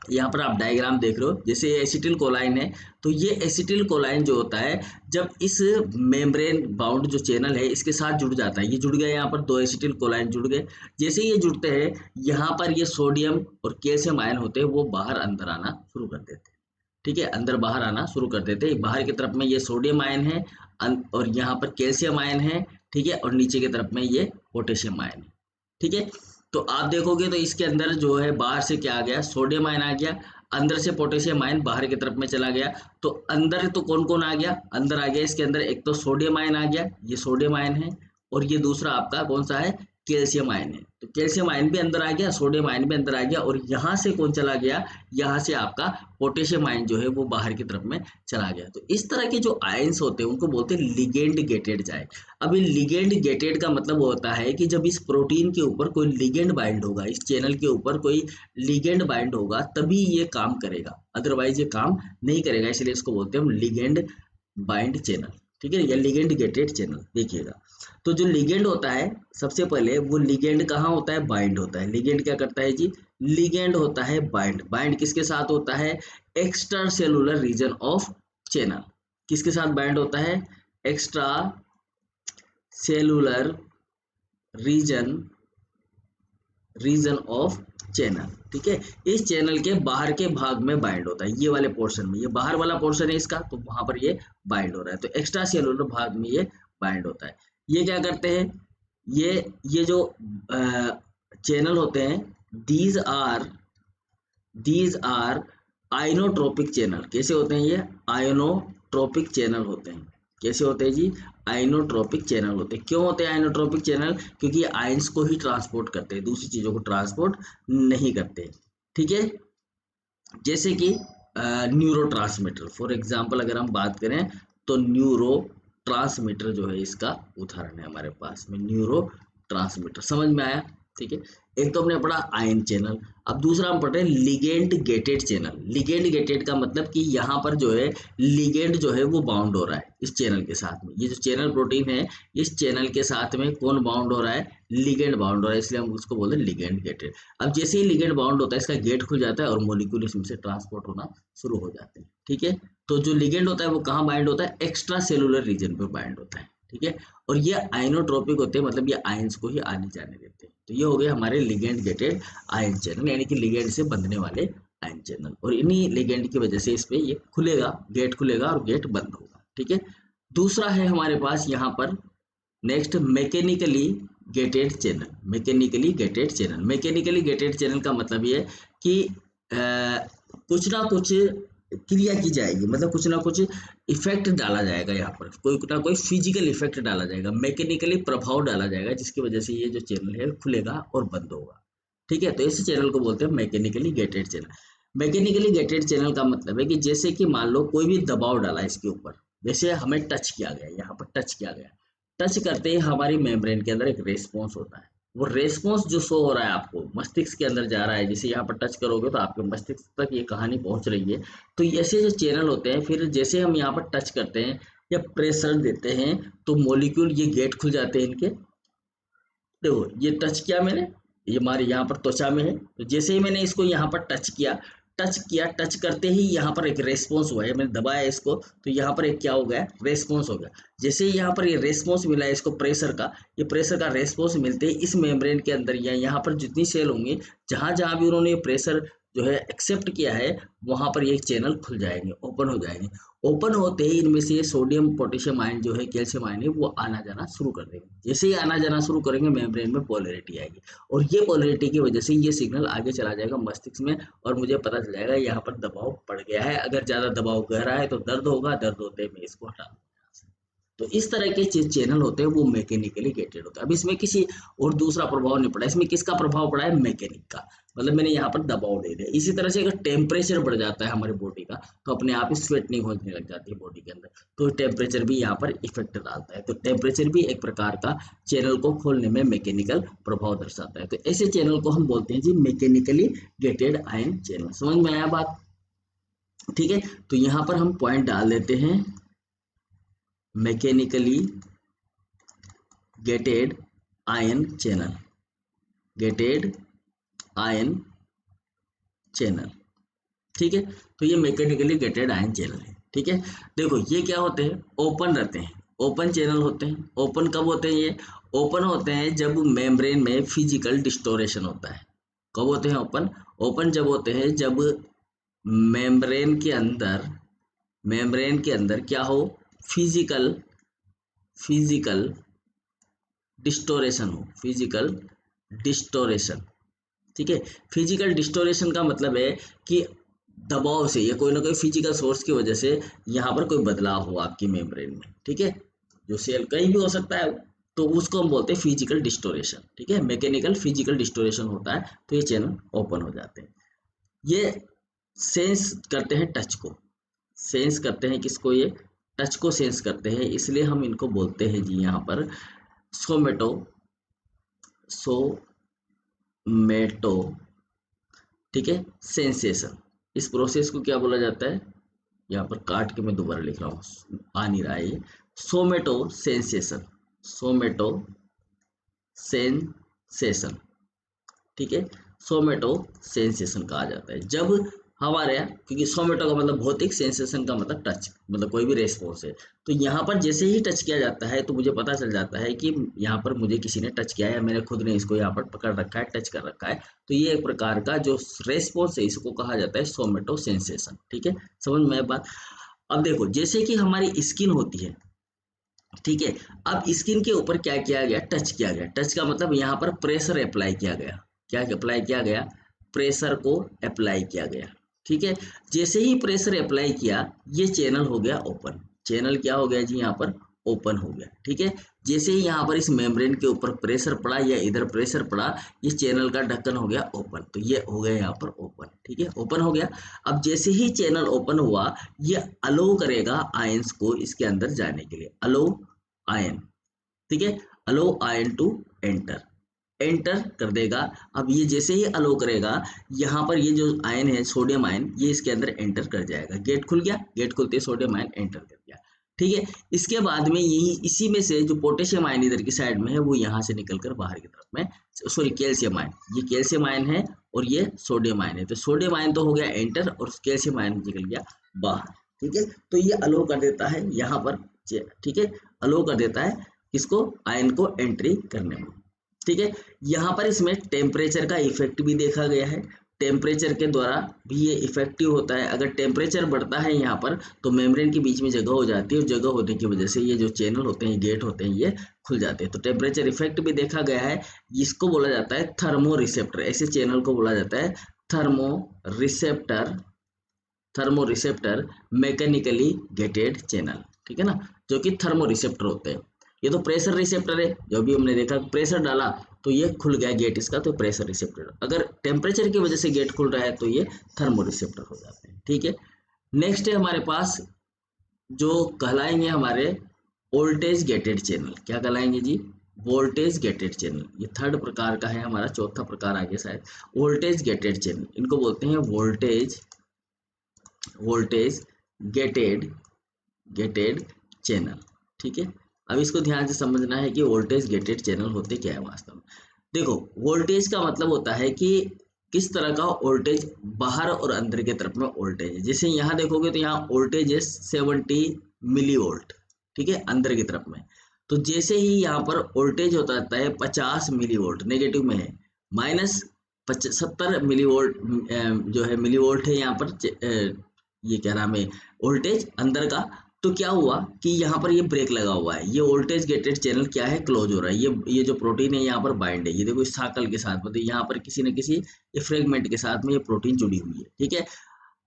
यहाँ पर आप डायग्राम देख रहे हो, जैसे एसिटिल कोलाइन है, तो ये एसिटिल कोलाइन जो होता है जब इस मेम्ब्रेन बाउंड जो चैनल है इसके साथ जुड़ जाता है, ये जुड़ गया, यहाँ पर दो एसिटिल कोलाइन जुड़ गए। जैसे ये जुड़ते हैं यहाँ पर ये सोडियम और कैल्शियम आयन होते हैं वो बाहर अंदर आना शुरू कर देते हैं। ठीक है, अंदर बाहर आना शुरू कर देते हैं। बाहर की तरफ में ये सोडियम आयन है और यहाँ पर कैल्शियम आयन है। ठीक है, और नीचे की तरफ में ये पोटेशियम आयन है। ठीक है, तो आप देखोगे तो इसके अंदर जो है बाहर से क्या आ गया, सोडियम आयन आ गया, अंदर से पोटेशियम आयन बाहर की तरफ में चला गया। तो अंदर तो कौन कौन आ गया, अंदर आ गया इसके अंदर एक तो सोडियम आयन आ गया, ये सोडियम आयन है, और ये दूसरा आपका कौन सा है, कैल्शियम आयन है। तो कैल्शियम आयन भी अंदर आ गया, सोडियम आयन भी अंदर आ गया, और यहाँ से कौन चला गया, यहाँ से आपका पोटेशियम आयन जो है वो बाहर की तरफ में चला गया। तो इस तरह के जो आयन्स होते हैं उनको बोलते हैं लिगेंड गेटेड आयन। अब ये लिगेंड गेटेड का मतलब होता है कि जब इस प्रोटीन के ऊपर कोई लिगेंड बाइंड होगा, इस चैनल के ऊपर कोई लिगेंड बाइंड होगा तभी ये काम करेगा, अदरवाइज ये काम नहीं करेगा। इसलिए इसको बोलते हैं हम लिगेंड बाइंड चैनल। ठीक है, या लिगेंड गेटेड चैनल। देखिएगा, तो जो लिगेंड होता है सबसे पहले वो लिगेंड कहाँ होता है, बाइंड होता है। लिगेंड क्या करता है जी, लिगेंड होता है बाइंड। बाइंड किसके साथ होता है, extra cellular region of channel. किसके साथ बाइंड होता है, extra cellular region of channel. ठीक है, इस चैनल के बाहर के भाग में बाइंड होता है, ये वाले पोर्शन में, ये बाहर वाला पोर्शन है इसका, तो वहां पर ये बाइंड हो रहा है। तो एक्स्ट्रा सेलुलर भाग में ये बाइंड होता है। ये क्या करते हैं, ये जो चैनल होते हैं दीज आर आइनोट्रोपिक चैनल। कैसे होते हैं ये, आइनोट्रोपिक चैनल होते हैं। कैसे होते हैं जी, आइनोट्रोपिक चैनल होते हैं। क्यों होते हैं आइनोट्रोपिक चैनल, क्योंकि ये आयंस को ही ट्रांसपोर्ट करते हैं, दूसरी चीजों को ट्रांसपोर्ट नहीं करते। ठीक है, जैसे कि न्यूरोट्रांसमीटर, फॉर एग्जांपल अगर हम बात करें तो न्यूरो ट्रांसमीटर जो है इसका उदाहरण है हमारे पास में, न्यूरो ट्रांसमीटर। समझ में आया। ठीक है, एक तो हमने पढ़ा आयन चैनल, अब दूसरा हम पढ़ रहे हैं ligand gated channel. Ligand gated का मतलब कि यहाँ पर जो है लिगेंड जो है वो बाउंड हो रहा है इस चैनल के साथ में। ये जो चैनल प्रोटीन है इस चैनल के साथ में कौन बाउंड हो रहा है, लिगेंड बाउंड हो रहा है, इसलिए हम उसको बोलते हैं लिगेंड गेटेड। अब जैसे ही लिगेंड बाउंड होता है इसका गेट खुल जाता है और मोलिक्यूल इसमें से ट्रांसपोर्ट होना शुरू हो जाते हैं। ठीक है, तो जो लिगेंड होता है वो कहाँ बाइंड होता है, एक्स्ट्रा सेलुलर रीजन पे बाइंड होता है। ठीक है, और ये आइनोट्रोपिक होते हैं, मतलब ये आयंस को ही आने जाने देते हैं। तो ये हो गए हमारे लिगेंड गेटेड आयन चैनल, यानी कि लिगेंड से बंधने वाले आयन चैनल। और इन्हीं लिगेंड की वजह से इस पे ये खुलेगा, गेट खुलेगा और गेट बंद होगा। ठीक है, दूसरा है हमारे पास यहाँ पर next mechanically gated channel. Mechanically gated channel, mechanically gated channel का मतलब ये कि कुछ ना कुछ क्रिया की जाएगी, मतलब कुछ ना कुछ इफेक्ट डाला जाएगा, यहाँ पर कोई ना कोई फिजिकल इफेक्ट डाला जाएगा, मैकेनिकली प्रभाव डाला जाएगा, जिसकी वजह से ये जो चैनल है खुलेगा और बंद होगा। ठीक है, तो इस चैनल को बोलते हैं mechanically gated channel. Mechanically gated channel का मतलब है कि जैसे कि मान लो कोई भी दबाव डाला इसके ऊपर, जैसे हमें टच किया गया, यहाँ पर टच किया गया, टच करते ही हमारी मेम्ब्रेन के अंदर एक रेस्पॉन्स होता है। वो रेस्पॉन्स जो शो हो रहा है आपको मस्तिष्क के अंदर जा रहा है, जैसे यहाँ पर टच करोगे तो आपके मस्तिष्क तक ये कहानी पहुंच रही है। तो ऐसे जो चैनल होते हैं, फिर जैसे हम यहाँ पर टच करते हैं या प्रेशर देते हैं तो मॉलिक्यूल ये गेट खुल जाते हैं इनके। देखो ये टच किया मैंने, ये हमारे यहाँ पर त्वचा में है, तो जैसे ही मैंने इसको यहाँ पर टच किया, टच करते ही यहाँ पर एक रेस्पॉन्स हुआ है, मैंने दबाया इसको तो यहाँ पर एक क्या हो गया, रेस्पॉन्स हो गया। जैसे ही यहाँ पर ये रेस्पॉन्स मिला है इसको प्रेशर का, ये प्रेशर का रेस्पॉन्स मिलते ही इस मेम्ब्रेन के अंदर या यहाँ पर जितनी सेल होंगी, जहाँ जहाँ भी उन्होंने प्रेशर जो है एक्सेप्ट किया है, वहां पर ये चैनल खुल जाएंगे, ओपन हो जाएंगे। ओपन होते ही इनमें से सोडियम पोटेशियम आयन जो है, कैल्शियम आयन है, वो आना जाना शुरू कर देंगे। जैसे ही आना जाना शुरू करेंगे मेम्ब्रेन में पोलैरिटी आएगी, और ये पोलैरिटी की वजह से ये सिग्नल आगे चला जाएगा मस्तिष्क में, और मुझे पता चल जाएगा यहाँ पर दबाव पड़ गया है। अगर ज्यादा दबाव गहरा है तो दर्द होगा, दर्द होते मैं इसको हटा दूंगा। तो इस तरह के चैनल होते हैं वो मैकेनिकली गेटेड होता है। अब इसमें किसी और दूसरा प्रभाव नहीं पड़ा, इसमें किसका प्रभाव पड़ा है, मैकेनिक का, मतलब मैंने यहाँ पर दबाव दे दिया। इसी तरह से अगर टेम्परेचर बढ़ जाता है हमारी बॉडी का तो अपने आप ही स्वेटनिंग होने लग जाती है बॉडी के अंदर, तो टेम्परेचर भी यहाँ पर इफेक्ट डालता है। तो टेम्परेचर भी एक प्रकार का चैनल को खोलने में मैकेनिकल प्रभाव दर्शाता है। तो ऐसे चैनल को हम बोलते हैं जी मैकेनिकली गेटेड आयन चैनल। समझ में आया बात, ठीक है। तो यहाँ पर हम पॉइंट डाल देते हैं, mechanically gated ion channel, gated ion channel, ठीक है। तो ये मैकेनिकली गेटेड आयन चैनल है, ठीक है। देखो ये क्या होते हैं, ओपन रहते हैं, ओपन चैनल होते हैं। ओपन कब होते हैं, ये ओपन होते हैं जब मेम्ब्रेन में फिजिकल डिस्टोरेशन होता है। कब होते हैं ओपन, ओपन जब होते हैं जब मेम्ब्रेन के अंदर क्या हो, फिजिकल डिस्टोरेशन हो, फिजिकल डिस्टोरेशन, ठीक है। फिजिकल डिस्टोरेशन का मतलब है कि दबाव से या कोई ना कोई फिजिकल सोर्स की वजह से यहाँ पर कोई बदलाव हो आपकी मेम्ब्रेन में, ठीक है। जो सेल कहीं भी हो सकता है, तो उसको हम बोलते हैं फिजिकल डिस्टोरेशन, ठीक है। मैकेनिकल फिजिकल डिस्टोरेशन होता है तो ये चैनल ओपन हो जाते हैं। ये सेंस करते हैं टच को, सेंस करते हैं किसको, ये टच को सेंस करते हैं, इसलिए हम इनको बोलते हैं जी यहाँ पर सोमेटो, ठीक है, सेंसेशन। इस प्रोसेस को क्या बोला जाता है, यहाँ पर काट के मैं दोबारा लिख रहा हूँ, आ नहीं रहा है ये, सोमेटो सेंसेशन, सोमेटो सेंसेशन, ठीक है। सोमेटो सेंसेशन कहा जाता है जब हमारे यहाँ, क्योंकि सोमेटो का मतलब भौतिक, सेंसेशन का मतलब टच, मतलब कोई भी रेस्पॉन्स है। तो यहाँ पर जैसे ही टच किया जाता है तो मुझे पता चल जाता है कि यहाँ पर मुझे किसी ने टच किया है, मैंने खुद ने इसको यहाँ पर पकड़ रखा है, टच कर रखा है। तो ये एक प्रकार का जो रेस्पॉन्स है इसको कहा जाता है सोमेटो सेंसेशन, ठीक है। समझ में बात। अब देखो जैसे कि हमारी स्किन होती है, ठीक है। अब स्किन के ऊपर क्या किया गया, टच किया गया। टच का मतलब यहाँ पर प्रेशर अप्लाई किया गया, क्या अप्लाई किया गया, प्रेशर को अप्लाई किया गया, ठीक है। जैसे ही प्रेशर अप्लाई किया ये चैनल हो गया ओपन, चैनल क्या हो गया जी यहाँ पर ओपन हो गया, ठीक है। जैसे ही यहाँ पर इस मेम्ब्रेन के ऊपर प्रेशर पड़ा या इधर प्रेशर पड़ा, ये चैनल का ढक्कन हो गया ओपन, तो ये हो गया यहाँ पर ओपन, ठीक है, ओपन हो गया। अब जैसे ही चैनल ओपन हुआ ये अलो करेगा आयंस को इसके अंदर जाने के लिए, अलो आयन, ठीक है, अलो आयन टू एंटर, एंटर कर देगा। अब ये जैसे ही अलो करेगा यहाँ पर ये जो आयन है सोडियम आयन, ये इसके अंदर एंटर कर जाएगा, गेट खुल गया, गेट खुलते सोडियम आयन एंटर कर गया, ठीक है। इसके बाद में यही इसी में से जो पोटेशियम आयन इधर की साइड में है वो यहाँ से निकलकर बाहर की तरफ में, सॉरी कैल्शियम आयन, ये कैल्शियम आयन है और ये सोडियम आयन है, तो सोडियम आयन तो हो गया एंटर और कैल्शियम आयन निकल गया बाहर, ठीक है। तो ये अलो कर देता है यहाँ पर, ठीक है, अलो कर देता है इसको आयन को एंट्री करने में, ठीक है। यहाँ पर इसमें टेम्परेचर का इफेक्ट भी देखा गया है, टेम्परेचर के द्वारा भी ये इफेक्टिव होता है। अगर टेम्परेचर बढ़ता है यहाँ पर तो मेम्ब्रेन के बीच में जगह हो जाती है और जगह होने की वजह से ये जो चैनल होते हैं, गेट होते हैं, ये खुल जाते हैं। तो टेम्परेचर इफेक्ट भी देखा गया है, इसको बोला जाता है थर्मो रिसेप्टर, ऐसे चैनल को बोला जाता है thermo receptor mechanically gated channel, ठीक है ना, जो कि थर्मो रिसेप्टर होते हैं। ये तो प्रेशर रिसेप्टर है, जो भी हमने देखा प्रेशर डाला तो ये खुल गया गेट इसका, तो प्रेशर रिसेप्टर। अगर टेम्परेचर की वजह से गेट खुल रहा है तो ये थर्मो रिसेप्टर हो जाते हैं, ठीक है। नेक्स्ट है हमारे पास जो कहलाएंगे हमारे वोल्टेज गेटेड चैनल। क्या कहलाएंगे जी? Voltage gated channel. ये थर्ड प्रकार का है हमारा, चौथा प्रकार आगे शायद वोल्टेज गेटेड चैनल। इनको बोलते हैं वोल्टेज गेटेड चैनल। ठीक है, अब इसको ध्यान से समझना है कि वोल्टेज गेटेड चैनल होते क्या है वास्तव में। देखो, वोल्टेज का मतलब होता है कि किस तरह का वोल्टेज बाहर और अंदर की तरफ में वोल्टेज है। जैसे यहाँ देखोगे तो यहाँ वोल्टेज है 70 मिली वोल्ट, ठीक है, अंदर की तरफ में। तो जैसे ही यहाँ पर वोल्टेज होता है 50 मिली वोल्ट, नेगेटिव में है, माइनस 70 मिली वोल्ट जो है मिली वोल्ट है यहाँ पर ये क्या नाम है वोल्टेज अंदर का। तो क्या हुआ कि यहाँ पर ये ब्रेक लगा हुआ है, ये वोल्टेज गेटेड चैनल क्या है, क्लोज हो रहा है। ये जो प्रोटीन है यहाँ पर बाइंड है, ये देखो इस साकल के साथ, मतलब यहाँ पर किसी न किसी ये फ्रेगमेंट के साथ में ये प्रोटीन जुड़ी हुई है। ठीक है,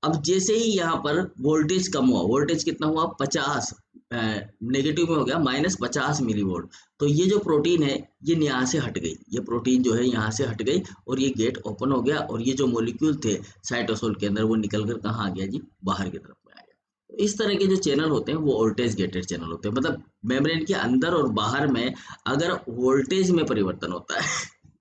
अब जैसे ही यहाँ पर वोल्टेज कम हुआ, वोल्टेज कितना हुआ 50, नेगेटिव में हो गया -50 मिली वोल्ट। तो ये जो प्रोटीन है ये यहाँ से हट गई, ये प्रोटीन जो है यहाँ से हट गई और ये गेट ओपन हो गया और ये जो मॉलिक्यूल थे साइटोसोल के अंदर वो निकल कर कहाँ आ गया जी? बाहर की तरफ में आ गया। तो इस तरह के जो चैनल होते हैं वो वोल्टेज गेटेड चैनल होते हैं। मतलब मेम्ब्रेन के अंदर और बाहर में अगर वोल्टेज में परिवर्तन होता है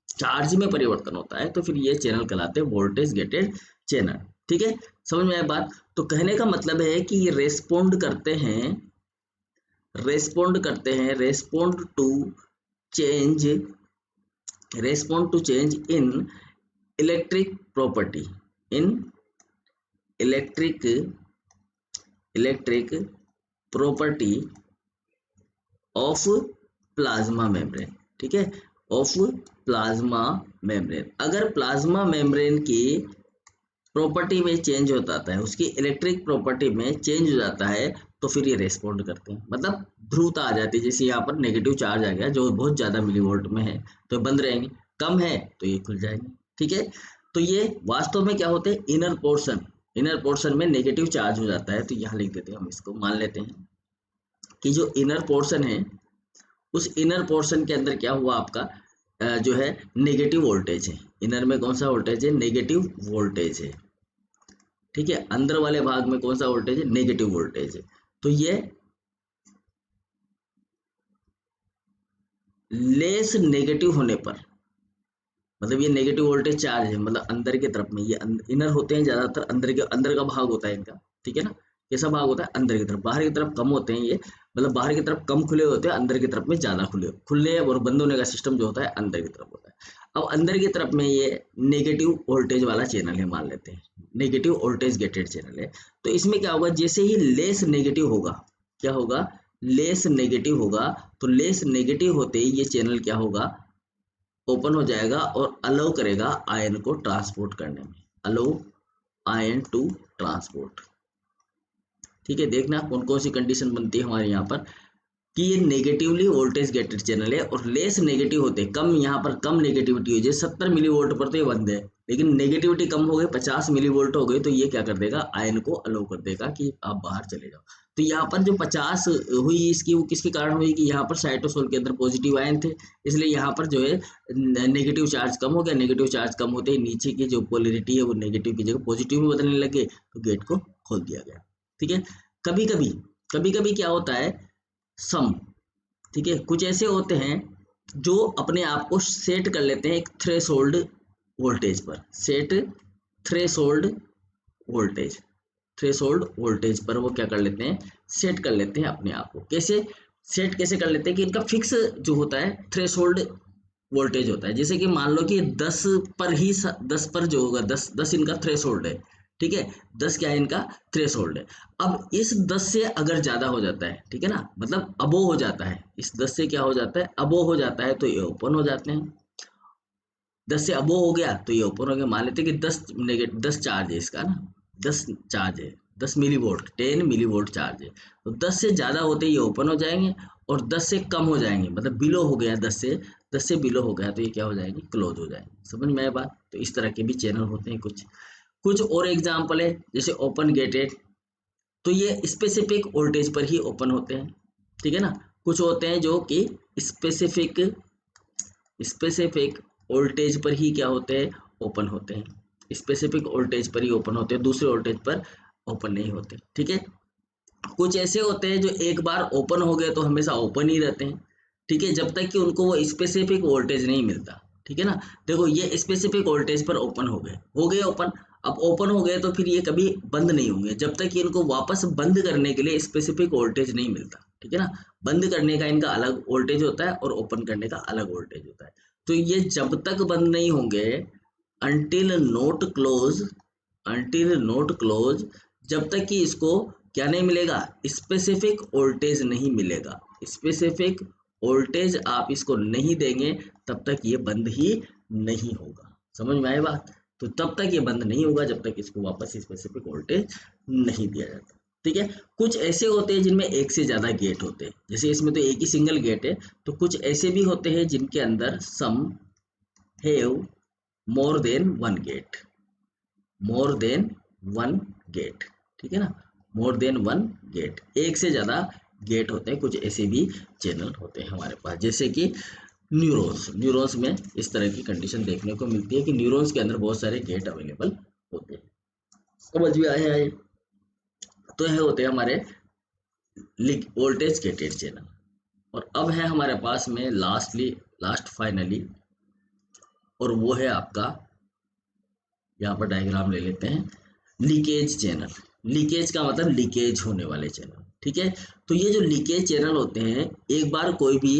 चार्ज में परिवर्तन होता है तो फिर ये चैनल कहलाते हैं वोल्टेज गेटेड चैनल। ठीक है, समझ में आया बात? तो कहने का मतलब है कि ये रेस्पोंड करते हैं respond to change in electric property, in electric property of plasma membrane. ठीक है, ऑफ प्लाज्मा मेम्ब्रेन। अगर प्लाज्मा मेम्ब्रेन की प्रॉपर्टी में चेंज हो जाता है, उसकी इलेक्ट्रिक प्रॉपर्टी में चेंज हो जाता है तो फिर ये रेस्पॉन्ड करते हैं, मतलब ध्रुवता आ जाती है। जैसे यहाँ पर नेगेटिव चार्ज आ गया जो बहुत ज़्यादा मिलीवोल्ट में है तो बंद रहेंगे, कम है तो ये खुल जाएंगे। ठीक है, तो ये वास्तव में क्या होते हैं? इनर पोर्शन में नेगेटिव चार्ज हो जाता है। तो यहाँ लिख देते हैं हम, इसको मान लेते हैं कि जो इनर पोर्शन है उस इनर पोर्शन के अंदर क्या हुआ आपका जो है नेगेटिव वोल्टेज है। इनर में कौन सा वोल्टेज है? नेगेटिव वोल्टेज है। ठीक है, अंदर वाले भाग में कौन सा वोल्टेज है? नेगेटिव वोल्टेज है। तो ये लेस नेगेटिव होने पर, मतलब ये नेगेटिव वोल्टेज चार्ज है, मतलब अंदर की तरफ में, ये इनर होते हैं ज्यादातर, अंदर का भाग होता है इनका। ठीक है ना, कैसा भाग होता है? अंदर की तरफ। बाहर की तरफ कम होते हैं ये, मतलब बाहर की तरफ कम खुले होते हैं, अंदर की तरफ में ज्यादा खुलने और बंद होने का सिस्टम जो होता है अंदर की तरफ होता है। अब अंदर की तरफ में ये नेगेटिव वोल्टेज वाला चैनल है, मान लेते हैं नेगेटिव वोल्टेज गेटेड चैनल है। तो इसमें क्या होगा? जैसे ही लेस नेगेटिव होगा, क्या होगा? लेस नेगेटिव होगा। तो लेस नेगेटिव होते ही ये चैनल क्या होगा? ओपन हो जाएगा और अलाउ करेगा आयन को ट्रांसपोर्ट करने में, अलाउ आयन टू ट्रांसपोर्ट। ठीक है, देखना कौन कौन सी कंडीशन बनती है हमारे यहाँ पर कि ये नेगेटिवली वोल्टेज गेटेड चैनल है और लेस नेगेटिव होते, कम, यहाँ पर कम नेगेटिविटी हो जाए 70 मिली वोल्ट पर तो ये बंद है, लेकिन नेगेटिविटी कम हो गई 50 मिली वोल्ट हो गई तो ये क्या कर देगा? आयन को अलाउ कर देगा कि आप बाहर चले जाओ। तो यहाँ पर जो 50 हुई इसकी, वो किसके कारण हुई कि यहाँ पर साइटोसोल के अंदर पॉजिटिव आयन थे, इसलिए यहाँ पर जो है नेगेटिव चार्ज कम हो गया। नेगेटिव चार्ज कम होते ही नीचे की जो पोलरिटी है वो नेगेटिव की जगह पॉजिटिव में बदलने लगे तो गेट को खोल दिया गया। ठीक है, कभी कभी क्या होता है सम, ठीक है, कुछ ऐसे होते हैं जो अपने आप को सेट कर लेते हैं एक थ्रेशोल्ड वोल्टेज पर, वोल्टेज थ्रेशोल्ड वोल्टेज पर वो क्या कर लेते हैं? सेट कर लेते हैं अपने आप को। कैसे कर लेते हैं कि इनका फिक्स जो होता है थ्रेशोल्ड वोल्टेज होता है। जैसे कि मान लो कि 10 पर ही 10 पर जो होगा 10 इनका थ्रेशोल्ड है। ठीक है, 10 क्या है? इनका थ्रेशोल्ड है। अब इस 10 से अगर ज्यादा हो जाता है, ठीक है ना, मतलब अबो हो जाता है, इस 10 से क्या हो जाता है? अबो हो जाता है तो ये ओपन हो जाते हैं। 10 से अबो हो गया तो ये ओपन हो गया। मान लेते हैं कि 10 चार्ज है इसका ना, 10 चार्ज है, 10 millivolt, 10 millivolt charge है। तो 10 से ज़्यादा होते ये ओपन हो जाएंगे और 10 से कम हो जाएंगे, मतलब बिलो हो गया 10 से बिलो हो गया तो ये क्या हो जाएंगे? क्लोज हो जाएंगे। समझ में आया बात? तो इस तरह के भी चैनल होते हैं कुछ और एग्जाम्पल है जैसे ओपन गेटेड, तो ये स्पेसिफिक वोल्टेज पर ही ओपन होते हैं। ठीक है ना, कुछ होते हैं जो कि स्पेसिफिक वोल्टेज पर ही क्या होते हैं? ओपन होते हैं। स्पेसिफिक वोल्टेज पर ही ओपन होते हैं, दूसरे वोल्टेज पर ओपन नहीं होते। ठीक है, कुछ ऐसे होते हैं जो एक बार ओपन हो गए तो हमेशा ओपन ही रहते हैं, ठीक है, जब तक कि उनको वो स्पेसिफिक वोल्टेज नहीं मिलता, ठीक है ना। देखो ये स्पेसिफिक वोल्टेज पर ओपन हो गए ओपन। अब ओपन हो गए तो फिर ये कभी बंद नहीं होंगे जब तक कि इनको वापस बंद करने के लिए स्पेसिफिक वोल्टेज नहीं मिलता, ठीक है ना। बंद करने का इनका अलग वोल्टेज होता है और ओपन करने का अलग वोल्टेज होता है। तो ये जब तक बंद नहीं होंगे, until note close, until note close, जब तक कि इसको क्या नहीं मिलेगा, स्पेसिफिक वोल्टेज नहीं मिलेगा, स्पेसिफिक वोल्टेज आप इसको नहीं देंगे तब तक ये बंद ही नहीं होगा। समझ में आए बात। तो तब तक ये बंद नहीं होगा जब तक इसको वापस स्पेसिफिक वोल्टेज नहीं दिया जाता, ठीक है। कुछ ऐसे होते हैं जिनमें एक से ज्यादा गेट होते हैं, जैसे इसमें तो एक ही सिंगल गेट है। तो कुछ ऐसे भी होते हैं जिनके अंदर some have more than one gate, more than one gate, ठीक है ना, मोर देन वन गेट, एक से ज्यादा गेट होते हैं। कुछ ऐसे भी चैनल होते हैं हमारे पास, जैसे कि न्यूरॉन्स, न्यूरॉन्स में इस तरह की कंडीशन देखने को मिलती है कि न्यूरॉन्स के अंदर बहुत सारे गेट अवेलेबल होते हैं। समझ में आया है। तो यह होते हैं हमारे वोल्टेज गेटेड चैनल। और अब है हमारे पास में लास्ट फाइनली, और वो है आपका, यहाँ पर डायग्राम ले लेते हैं, लीकेज चैनल। लीकेज का मतलब लीकेज होने वाले चैनल, ठीक है। तो ये जो लीकेज चैनल होते हैं, एक बार कोई भी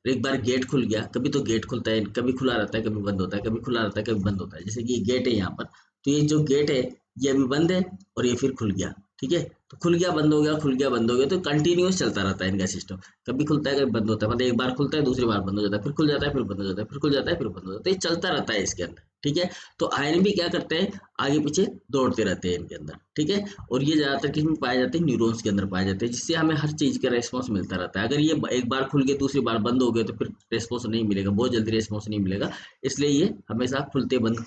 एक बार गेट खुल गया, कभी तो गेट खुलता है, कभी खुला रहता है, कभी बंद होता है, कभी खुला रहता है, कभी बंद होता है। जैसे कि ये गेट है यहाँ पर, तो ये जो गेट है ये अभी बंद है और ये फिर खुल गया, ठीक है। तो खुल गया बंद हो गया, खुल गया बंद हो गया, तो कंटिन्यूस चलता रहता है इनका सिस्टम। कभी खुलता है कभी बंद होता है, मतलब एक बार खुलता है दूसरी बार बंद हो जाता है, फिर खुल जाता है फिर बंद हो जाता है, फिर खुल जाता है फिर बंद हो जाता है, ये चलता रहता है इसके अंदर, ठीक है। तो आयन भी क्या करते हैं, आगे पीछे दौड़ते रहते हैं इनके अंदर, ठीक है। और ये ज्यादातर किसमें पाए जाते हैं, न्यूरॉन्स के अंदर पाए जाते हैं, जिससे हमें हर चीज का रेस्पॉन्स मिलता रहता है। अगर ये एक बार खुल गए दूसरी बार बंद हो गए तो फिर रेस्पॉन्स नहीं मिलेगा, बहुत जल्दी रेस्पॉन्स नहीं मिलेगा। इसलिए ये हमेशा खुलते बंद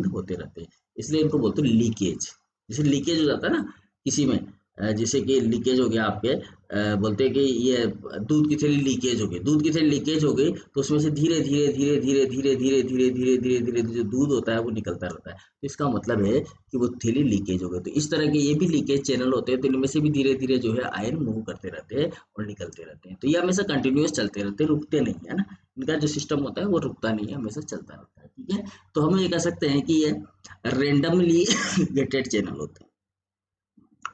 होते रहते हैं, इसलिए इनको बोलते हैं लीकेज। जैसे लीकेज हो जाता है ना किसी में, जैसे कि लीकेज हो गया आपके, बोलते हैं कि ये दूध की थैली लीकेज हो गई, दूध की थैली लीकेज हो गई, तो उसमें से धीरे धीरे धीरे धीरे धीरे धीरे धीरे धीरे धीरे धीरे जो दूध होता है वो निकलता रहता है। तो इसका मतलब है कि वो थैली लीकेज हो गई। तो इस तरह के ये भी लीकेज चैनल होते हैं, तो इनमें से भी धीरे धीरे जो है आयन मूव करते रहते हैं और निकलते रहते हैं। तो ये हमेशा कंटिन्यूस चलते रहते हैं, रुकते नहीं है ना। इनका जो सिस्टम होता है वो रुकता नहीं है, हमेशा चलता रहता है, ठीक है। तो हम ये कह सकते हैं कि ये रेंडमली गेटेड चैनल होते हैं।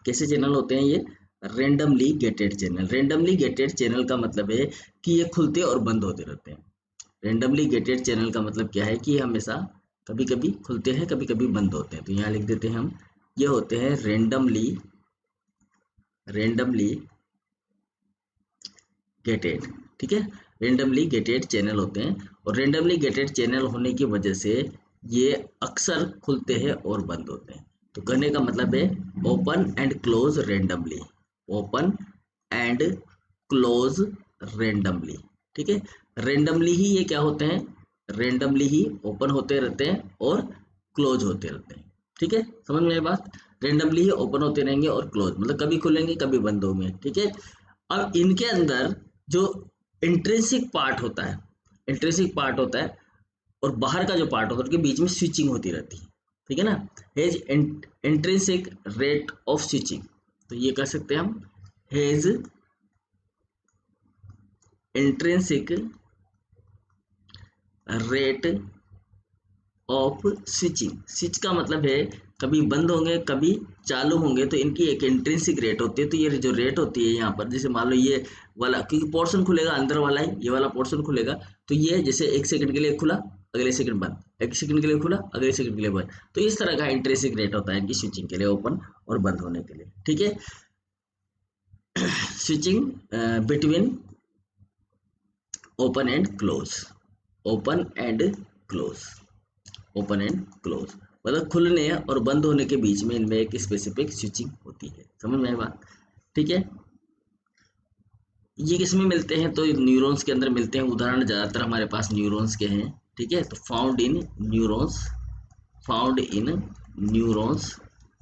कैसे चैनल होते हैं ये, randomly gated channel. Randomly gated channel का मतलब है कि ये खुलते और बंद होते रहते हैं। रेंडमली गेटेड चैनल का मतलब क्या है कि ये हमेशा कभी कभी खुलते हैं कभी कभी बंद होते हैं। तो यहाँ लिख देते हैं हम, ये होते हैं रेंडमली गेटेड, ठीक है। रेंडमली गेटेड चैनल होते हैं, और रेंडमली गेटेड चैनल होने की वजह से ये अक्सर खुलते हैं और बंद होते हैं। तो कहने का मतलब है open and close randomly, open and close randomly, ठीक है। रेंडमली ही ये क्या होते हैं, रेंडमली ही ओपन होते रहते हैं और क्लोज होते रहते हैं, ठीक है। समझ में आई बात। रेंडमली ही ओपन होते रहेंगे और क्लोज, मतलब कभी खुलेंगे कभी बंद होंगे, ठीक है। अब इनके अंदर जो इंट्रिंसिक पार्ट होता है, इंट्रिंसिक पार्ट होता है और बाहर का जो पार्ट होता है, उनके बीच में स्विचिंग होती रहती है, ठीक है ना। Hedge intrinsic rate of switching, तो ये कह सकते हैं हम hedge intrinsic rate of switching. Switch का मतलब है कभी बंद होंगे कभी चालू होंगे, तो इनकी एक इंट्रिंसिक रेट होती है। तो ये जो रेट होती है यहाँ पर, जैसे मान लो ये वाला, क्योंकि पोर्शन खुलेगा अंदर वाला है, ये वाला पोर्शन खुलेगा, तो ये जैसे एक सेकंड के लिए खुला अगले सेकंड बंद, एक सेकंड के लिए खुला अगले सेकंड के लिए बंद। तो इस तरह का इंट्रिंसिक रेट होता है इनकी स्विचिंग के लिए, ओपन और बंद होने के लिए, ठीक है। Switching between open and close, open and close, open and close, मतलब खुलने और बंद होने के बीच में इनमें एक स्पेसिफिक स्विचिंग होती है। समझ में आई बात, ठीक है। ये किस में मिलते हैं, तो न्यूरॉन्स के अंदर मिलते हैं। उदाहरण ज्यादातर हमारे पास न्यूरॉन्स के हैं, ठीक है। तो found in neurons, found in neurons,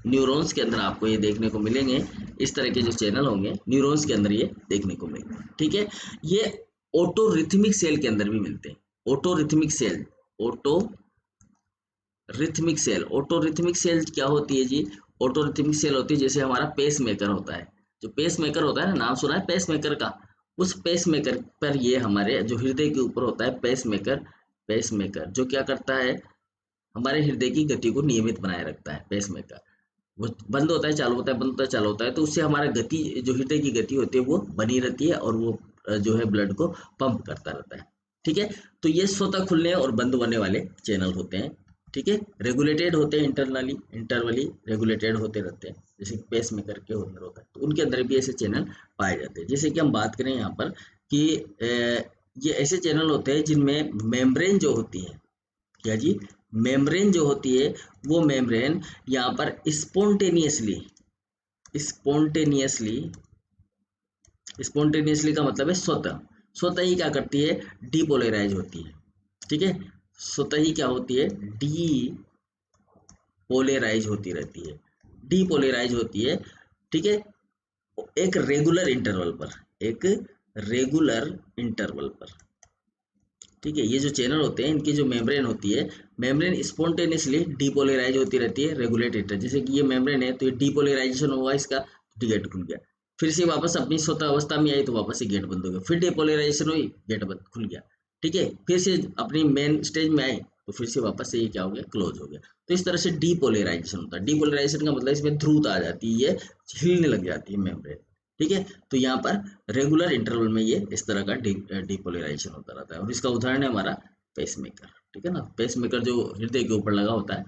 neurons के अंदर आपको ये देखने को मिलेंगे, इस तरह के जो चैनल होंगे न्यूरॉन्स के अंदर ये देखने को मिलेंगे, ठीक है। ये ऑटोरिथमिक सेल के अंदर भी मिलते हैं। ऑटोरिथमिक सेल, ऑटोरिथमिक सेल क्या होती है जी, ऑटोरिथमिक सेल होती है जैसे हमारा पेस मेकर होता है, जो पेस मेकर होता है ना, नाम सुना है पेस मेकर का, उस पेस मेकर पर ये हमारे जो हृदय के ऊपर होता है पेस मेकर, पेस मेकर जो क्या करता है, हमारे हृदय की गति को नियमित बनाए रखता है पेस मेकर। वो बंद होता है चालू होता है, बंद होता है चालू होता है, तो उससे हमारा गति, जो हृदय की गति होती है वो बनी रहती है, और वो जो है ब्लड को पंप करता रहता है। ठीक है, तो ये स्वतः खुलने और बंद होने वाले चैनल होते हैं। ठीक है, रेगुलेटेड होते हैं, इंटरनली इंटरवली रेगुलेटेड होते रहते हैं, जैसे पेस मेकर के अंदर होता है, तो उनके अंदर भी ऐसे चैनल पाए जाते हैं। जैसे कि हम बात करें यहाँ पर कि ये ऐसे चैनल होते हैं जिनमें मेम्ब्रेन जो होती है, क्या जी, मेम्ब्रेन जो होती है, वो मेम्ब्रेन यहाँ पर स्पॉन्टेनियसली स्पॉन्टेनियसली स्पॉन्टेनियसली का मतलब है स्वतः, स्वतः ही क्या करती है, डीपोलराइज होती है। ठीक है, स्वतः ही क्या होती है, डीपोलराइज होती रहती है, डीपोलराइज होती है। ठीक है, एक रेगुलर इंटरवल पर, एक रेगुलर इंटरवल पर। ठीक है, ये जो चैनल होते हैं इनकी जो मेम्ब्रेन होती है, मेम्ब्रेन स्पॉन्टेनियसली डीपोलराइज होती रहती है, रेगुलेटेड। जैसे कि ये मेम्ब्रेन है तो ये डीपोलराइजेशन हुआ इसका, तो गेट खुल गया, फिर से वापस अपनी स्वतः अवस्था में आई तो वापस से गेट बंद हो गया, फिर डीपोलराइजेशन हुई, गेट बंद खुल गया। ठीक है, फिर से अपनी मेन स्टेज में आई तो फिर से वापस से ये क्या हो गया, क्लोज हो गया। तो इस तरह से डीपोलराइजेशन होता है। डीपोलराइजेशन का मतलब इसमें ध्रुवता आ जाती है, ये हिलने लग जाती है मेम्ब्रेन। ठीक है, तो यहाँ पर रेगुलर इंटरवल में ये इस तरह का डीपोलराइजेशन होता रहता है, और इसका उदाहरण है हमारा पेसमेकर। ठीक है ना, पेसमेकर जो हृदय के ऊपर लगा होता है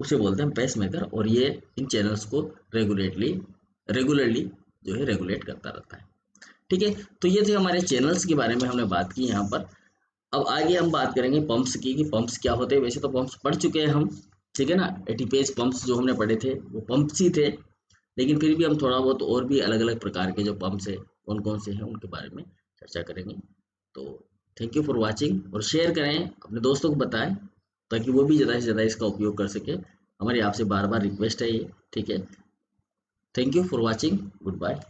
उसे बोलते हैं पेसमेकर, और ये इन चैनल्स को रेगुलरली जो है रेगुलेट करता रहता है। ठीक है, तो ये थे हमारे चैनल्स के बारे में हमने बात की यहाँ पर। अब आगे हम बात करेंगे पंप्स की, कि पंप्स क्या होते हैं। वैसे तो पंप्स पढ़ चुके हैं हम, ठीक है ना, एटीपेज पंप्स जो हमने पढ़े थे वो पंप्स ही थे, लेकिन फिर भी हम थोड़ा बहुत और भी अलग अलग प्रकार के जो पंप्स है कौन कौन से हैं उनके बारे में चर्चा करेंगे। तो थैंक यू फॉर वाचिंग, और शेयर करें, अपने दोस्तों को बताएं ताकि वो भी ज़्यादा से ज़्यादा इसका उपयोग कर सके। हमारी आपसे बार बार रिक्वेस्ट है ये। ठीक है, thank you for watching, good bye.